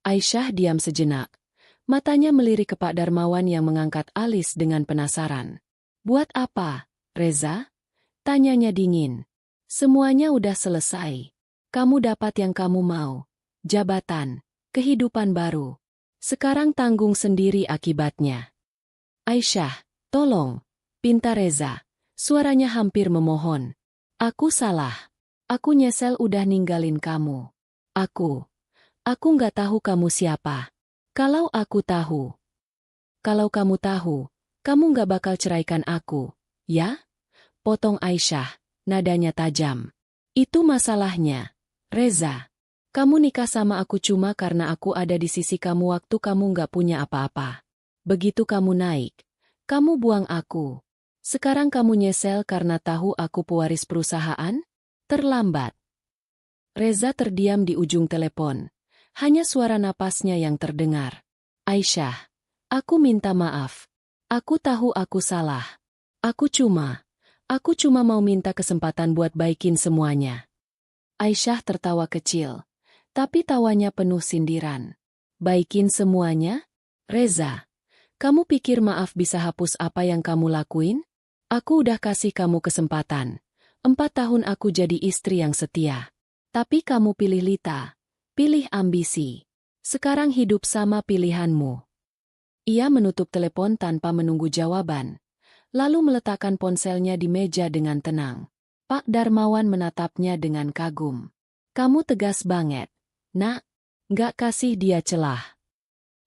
Aisyah diam sejenak. Matanya melirik ke Pak Darmawan yang mengangkat alis dengan penasaran. Buat apa, Reza? Tanyanya dingin. Semuanya udah selesai. Kamu dapat yang kamu mau. Jabatan, kehidupan baru. Sekarang tanggung sendiri akibatnya. Aisyah, tolong. Pinta Reza. Suaranya hampir memohon. Aku salah. Aku nyesel udah ninggalin kamu. Aku nggak tahu kamu siapa. Kalau kamu tahu, kamu nggak bakal ceraikan aku, ya? Potong Aisyah, nadanya tajam. Itu masalahnya. Reza, kamu nikah sama aku cuma karena aku ada di sisi kamu waktu kamu nggak punya apa-apa. Begitu kamu naik, kamu buang aku. Sekarang kamu nyesel karena tahu aku pewaris perusahaan? Terlambat. Reza terdiam di ujung telepon. Hanya suara napasnya yang terdengar. Aisyah, aku minta maaf. Aku tahu aku salah. Aku cuma mau minta kesempatan buat baikin semuanya. Aisyah tertawa kecil, tapi tawanya penuh sindiran. Baikin semuanya? Reza, kamu pikir maaf bisa hapus apa yang kamu lakuin? Aku udah kasih kamu kesempatan. 4 tahun aku jadi istri yang setia. Tapi kamu pilih Lita. Pilih ambisi. Sekarang hidup sama pilihanmu. Ia menutup telepon tanpa menunggu jawaban, lalu meletakkan ponselnya di meja dengan tenang. Pak Darmawan menatapnya dengan kagum. Kamu tegas banget, nak. Nggak kasih dia celah.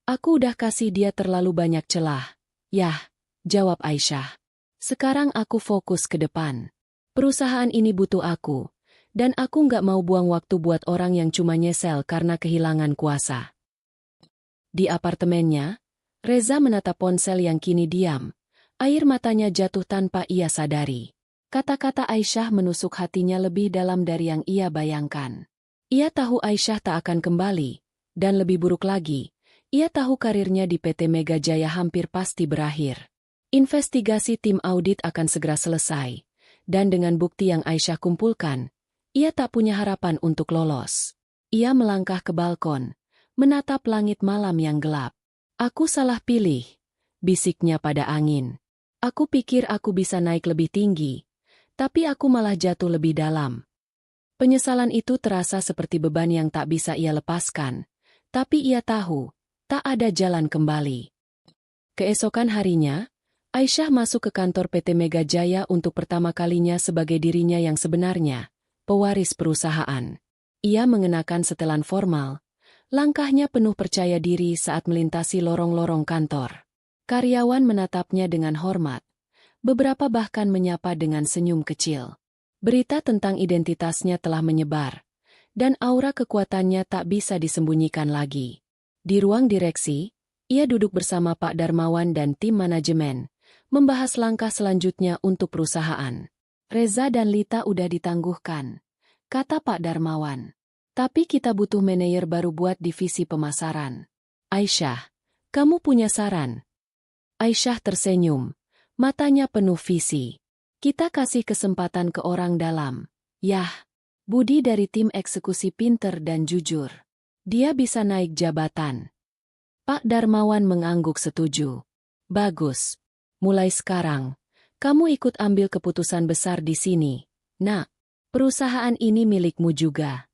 Aku udah kasih dia terlalu banyak celah. Yah, jawab Aisyah. Sekarang aku fokus ke depan. Perusahaan ini butuh aku. Dan aku nggak mau buang waktu buat orang yang cuma nyesel karena kehilangan kuasa. Di apartemennya, Reza menatap ponsel yang kini diam. Air matanya jatuh tanpa ia sadari. Kata-kata Aisyah menusuk hatinya lebih dalam dari yang ia bayangkan. Ia tahu Aisyah tak akan kembali. Dan lebih buruk lagi, ia tahu karirnya di PT Mega Jaya hampir pasti berakhir. Investigasi tim audit akan segera selesai. Dan dengan bukti yang Aisyah kumpulkan, ia tak punya harapan untuk lolos. Ia melangkah ke balkon, menatap langit malam yang gelap. Aku salah pilih, bisiknya pada angin. Aku pikir aku bisa naik lebih tinggi, tapi aku malah jatuh lebih dalam. Penyesalan itu terasa seperti beban yang tak bisa ia lepaskan, tapi ia tahu, tak ada jalan kembali. Keesokan harinya, Aisyah masuk ke kantor PT Mega Jaya untuk pertama kalinya sebagai dirinya yang sebenarnya. Pewaris perusahaan. Ia mengenakan setelan formal. Langkahnya penuh percaya diri saat melintasi lorong-lorong kantor. Karyawan menatapnya dengan hormat. Beberapa bahkan menyapa dengan senyum kecil. Berita tentang identitasnya telah menyebar. Dan aura kekuatannya tak bisa disembunyikan lagi. Di ruang direksi, ia duduk bersama Pak Darmawan dan tim manajemen, membahas langkah selanjutnya untuk perusahaan. Reza dan Lita udah ditangguhkan, kata Pak Darmawan. Tapi kita butuh manajer baru buat divisi pemasaran. Aisyah, kamu punya saran? Aisyah tersenyum, matanya penuh visi. Kita kasih kesempatan ke orang dalam. Yah, Budi dari tim eksekusi pinter dan jujur. Dia bisa naik jabatan. Pak Darmawan mengangguk setuju. Bagus. Mulai sekarang, kamu ikut ambil keputusan besar di sini. Nak, perusahaan ini milikmu juga.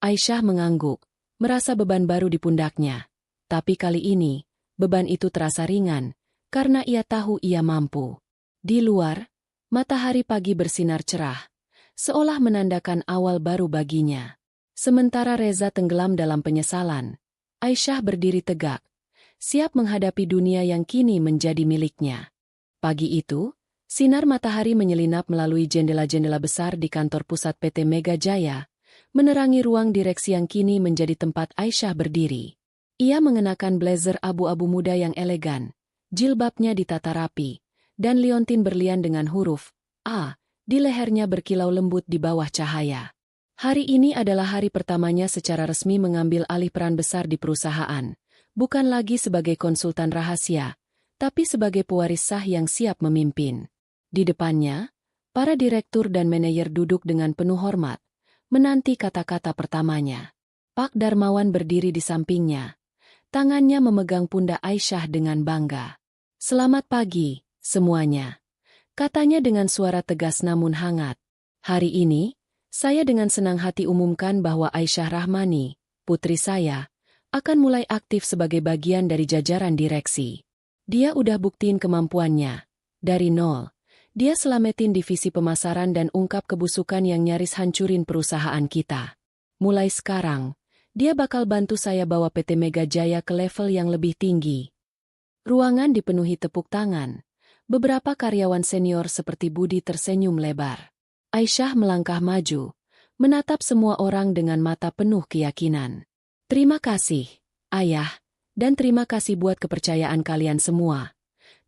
Aisyah mengangguk, merasa beban baru di pundaknya. Tapi kali ini, beban itu terasa ringan, karena ia tahu ia mampu. Di luar, matahari pagi bersinar cerah, seolah menandakan awal baru baginya. Sementara Reza tenggelam dalam penyesalan, Aisyah berdiri tegak, siap menghadapi dunia yang kini menjadi miliknya. Pagi itu, sinar matahari menyelinap melalui jendela-jendela besar di kantor pusat PT Mega Jaya, menerangi ruang direksi yang kini menjadi tempat Aisyah berdiri. Ia mengenakan blazer abu-abu muda yang elegan, jilbabnya ditata rapi, dan liontin berlian dengan huruf A di lehernya berkilau lembut di bawah cahaya. Hari ini adalah hari pertamanya secara resmi mengambil alih peran besar di perusahaan, bukan lagi sebagai konsultan rahasia, tapi sebagai pewaris sah yang siap memimpin. Di depannya, para direktur dan manajer duduk dengan penuh hormat, menanti kata-kata pertamanya. Pak Darmawan berdiri di sampingnya. Tangannya memegang pundak Aisyah dengan bangga. "Selamat pagi, semuanya," katanya dengan suara tegas namun hangat. "Hari ini, saya dengan senang hati umumkan bahwa Aisyah Rahmani, putri saya, akan mulai aktif sebagai bagian dari jajaran direksi. Dia udah buktiin kemampuannya. Dari nol, dia selamatin divisi pemasaran dan ungkap kebusukan yang nyaris hancurin perusahaan kita. Mulai sekarang, dia bakal bantu saya bawa PT Mega Jaya ke level yang lebih tinggi." Ruangan dipenuhi tepuk tangan. Beberapa karyawan senior seperti Budi tersenyum lebar. Aisyah melangkah maju, menatap semua orang dengan mata penuh keyakinan. "Terima kasih, Ayah, dan terima kasih buat kepercayaan kalian semua,"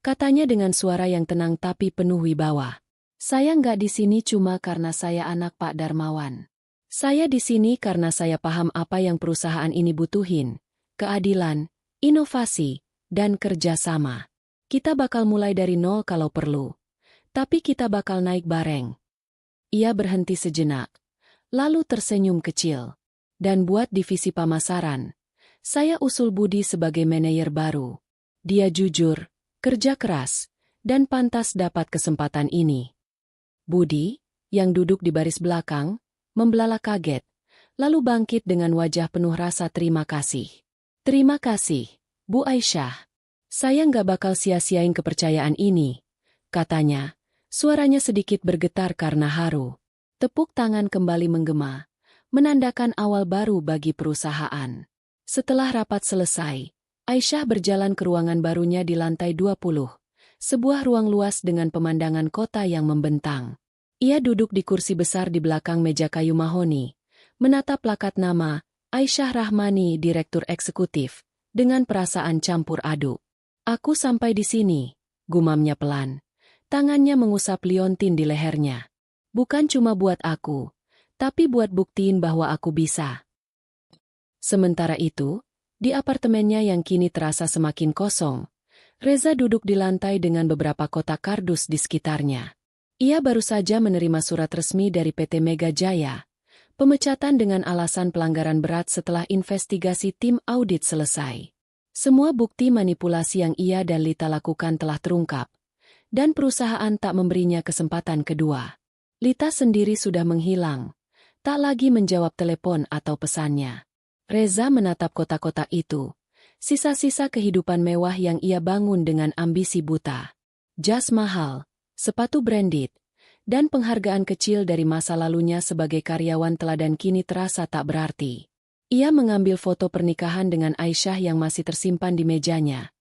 katanya dengan suara yang tenang tapi penuh wibawa. "Saya nggak di sini cuma karena saya anak Pak Darmawan. Saya di sini karena saya paham apa yang perusahaan ini butuhin, keadilan, inovasi, dan kerjasama. Kita bakal mulai dari nol kalau perlu, tapi kita bakal naik bareng." Ia berhenti sejenak, lalu tersenyum kecil. "Dan buat divisi pemasaran, saya usul Budi sebagai manajer baru. Dia jujur, kerja keras, dan pantas dapat kesempatan ini." Budi, yang duduk di baris belakang, membelalak kaget, lalu bangkit dengan wajah penuh rasa terima kasih. "Terima kasih, Bu Aisyah. Saya nggak bakal sia-siain kepercayaan ini," katanya. Suaranya sedikit bergetar karena haru. Tepuk tangan kembali menggema, menandakan awal baru bagi perusahaan. Setelah rapat selesai, Aisyah berjalan ke ruangan barunya di lantai 20, sebuah ruang luas dengan pemandangan kota yang membentang. Ia duduk di kursi besar di belakang meja kayu mahoni, menatap plakat nama, Aisyah Rahmani, Direktur Eksekutif, dengan perasaan campur aduk. "Aku sampai di sini," gumamnya pelan. Tangannya mengusap liontin di lehernya. "Bukan cuma buat aku, tapi buat buktiin bahwa aku bisa." Sementara itu, di apartemennya yang kini terasa semakin kosong, Reza duduk di lantai dengan beberapa kotak kardus di sekitarnya. Ia baru saja menerima surat resmi dari PT Mega Jaya, pemecatan dengan alasan pelanggaran berat setelah investigasi tim audit selesai. Semua bukti manipulasi yang ia dan Lita lakukan telah terungkap, dan perusahaan tak memberinya kesempatan kedua. Lita sendiri sudah menghilang, tak lagi menjawab telepon atau pesannya. Reza menatap kotak-kotak itu, sisa-sisa kehidupan mewah yang ia bangun dengan ambisi buta. Jas mahal, sepatu branded, dan penghargaan kecil dari masa lalunya sebagai karyawan teladan kini terasa tak berarti. Ia mengambil foto pernikahan dengan Aisyah yang masih tersimpan di mejanya,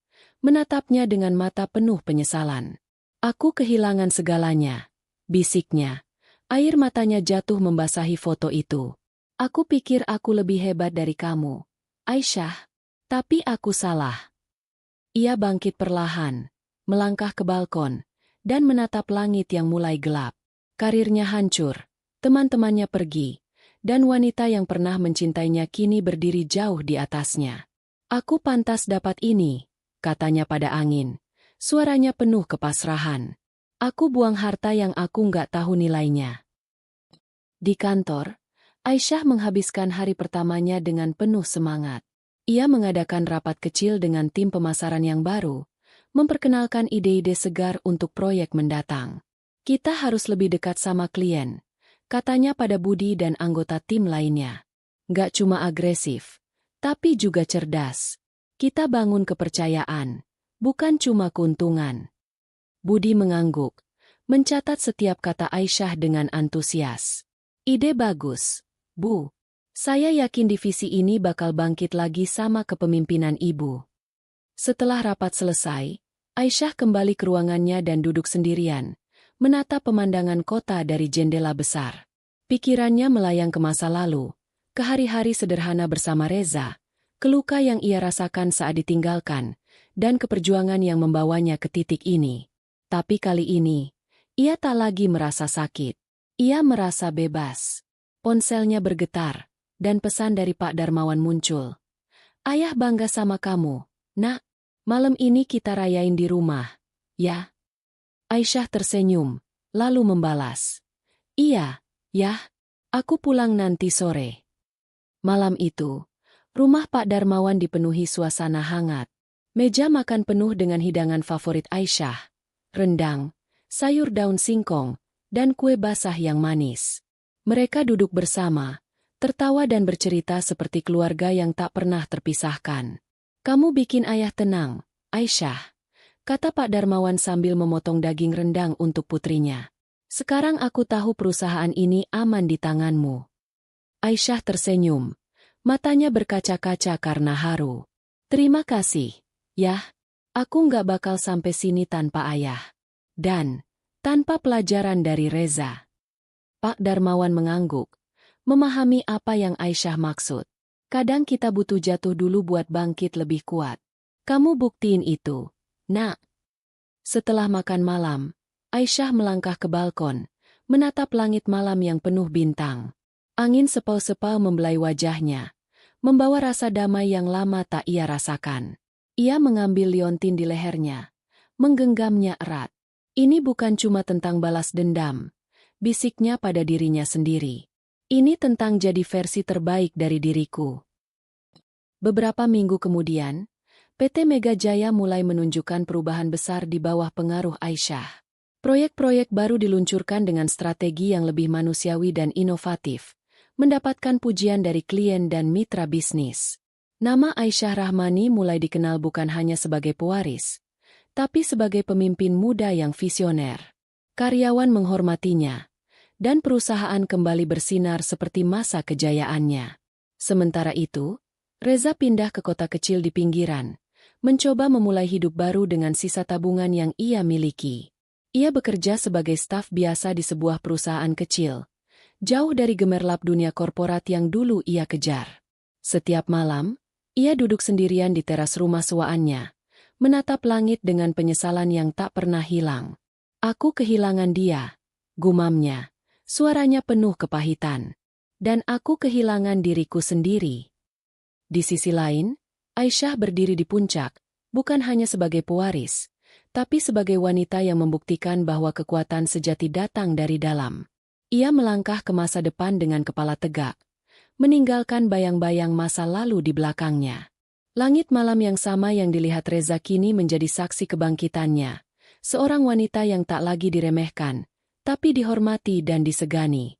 menatapnya dengan mata penuh penyesalan. "Aku kehilangan segalanya," bisiknya. Air matanya jatuh membasahi foto itu. "Aku pikir aku lebih hebat dari kamu, Aisyah. Tapi aku salah." Ia bangkit perlahan, melangkah ke balkon, dan menatap langit yang mulai gelap. Karirnya hancur, teman-temannya pergi, dan wanita yang pernah mencintainya kini berdiri jauh di atasnya. "Aku pantas dapat ini," katanya pada angin. Suaranya penuh kepasrahan. "Aku buang harta yang aku nggak tahu nilainya." Di kantor, Aisyah menghabiskan hari pertamanya dengan penuh semangat. Ia mengadakan rapat kecil dengan tim pemasaran yang baru, memperkenalkan ide-ide segar untuk proyek mendatang. "Kita harus lebih dekat sama klien," katanya pada Budi dan anggota tim lainnya. "Nggak cuma agresif, tapi juga cerdas. Kita bangun kepercayaan, bukan cuma keuntungan." Budi mengangguk, mencatat setiap kata Aisyah dengan antusias. "Ide bagus, Bu. Saya yakin divisi ini bakal bangkit lagi sama kepemimpinan Ibu." Setelah rapat selesai, Aisyah kembali ke ruangannya dan duduk sendirian, menatap pemandangan kota dari jendela besar. Pikirannya melayang ke masa lalu, ke hari-hari sederhana bersama Reza, ke luka yang ia rasakan saat ditinggalkan, dan keperjuangan yang membawanya ke titik ini. Tapi kali ini, ia tak lagi merasa sakit. Ia merasa bebas. Ponselnya bergetar, dan pesan dari Pak Darmawan muncul. Ayah bangga sama kamu, Nak. Malam ini kita rayain di rumah, ya? Aisyah tersenyum, lalu membalas. Iya, ya. Aku pulang nanti sore. Malam itu, rumah Pak Darmawan dipenuhi suasana hangat. Meja makan penuh dengan hidangan favorit Aisyah. Rendang, sayur daun singkong, dan kue basah yang manis. Mereka duduk bersama, tertawa dan bercerita seperti keluarga yang tak pernah terpisahkan. Kamu bikin ayah tenang, Aisyah, kata Pak Darmawan sambil memotong daging rendang untuk putrinya. Sekarang aku tahu perusahaan ini aman di tanganmu. Aisyah tersenyum, matanya berkaca-kaca karena haru. Terima kasih, ya. Aku nggak bakal sampai sini tanpa ayah. Dan tanpa pelajaran dari Reza. Pak Darmawan mengangguk, memahami apa yang Aisyah maksud. Kadang kita butuh jatuh dulu buat bangkit lebih kuat. Kamu buktiin itu, Nak. Setelah makan malam, Aisyah melangkah ke balkon, menatap langit malam yang penuh bintang. Angin sepau-sepau membelai wajahnya, membawa rasa damai yang lama tak ia rasakan. Ia mengambil liontin di lehernya, menggenggamnya erat. Ini bukan cuma tentang balas dendam, bisiknya pada dirinya sendiri. Ini tentang jadi versi terbaik dari diriku. Beberapa minggu kemudian, PT Mega Jaya mulai menunjukkan perubahan besar di bawah pengaruh Aisyah. Proyek-proyek baru diluncurkan dengan strategi yang lebih manusiawi dan inovatif, mendapatkan pujian dari klien dan mitra bisnis. Nama Aisyah Rahmani mulai dikenal bukan hanya sebagai pewaris, tapi sebagai pemimpin muda yang visioner. Karyawan menghormatinya, dan perusahaan kembali bersinar seperti masa kejayaannya. Sementara itu, Reza pindah ke kota kecil di pinggiran, mencoba memulai hidup baru dengan sisa tabungan yang ia miliki. Ia bekerja sebagai staf biasa di sebuah perusahaan kecil, jauh dari gemerlap dunia korporat yang dulu ia kejar. Setiap malam, ia duduk sendirian di teras rumah suaannya, menatap langit dengan penyesalan yang tak pernah hilang. Aku kehilangan dia, gumamnya. Suaranya penuh kepahitan. Dan aku kehilangan diriku sendiri. Di sisi lain, Aisyah berdiri di puncak, bukan hanya sebagai pewaris, tapi sebagai wanita yang membuktikan bahwa kekuatan sejati datang dari dalam. Ia melangkah ke masa depan dengan kepala tegak, meninggalkan bayang-bayang masa lalu di belakangnya. Langit malam yang sama yang dilihat Reza kini menjadi saksi kebangkitannya. Seorang wanita yang tak lagi diremehkan, tapi dihormati dan disegani.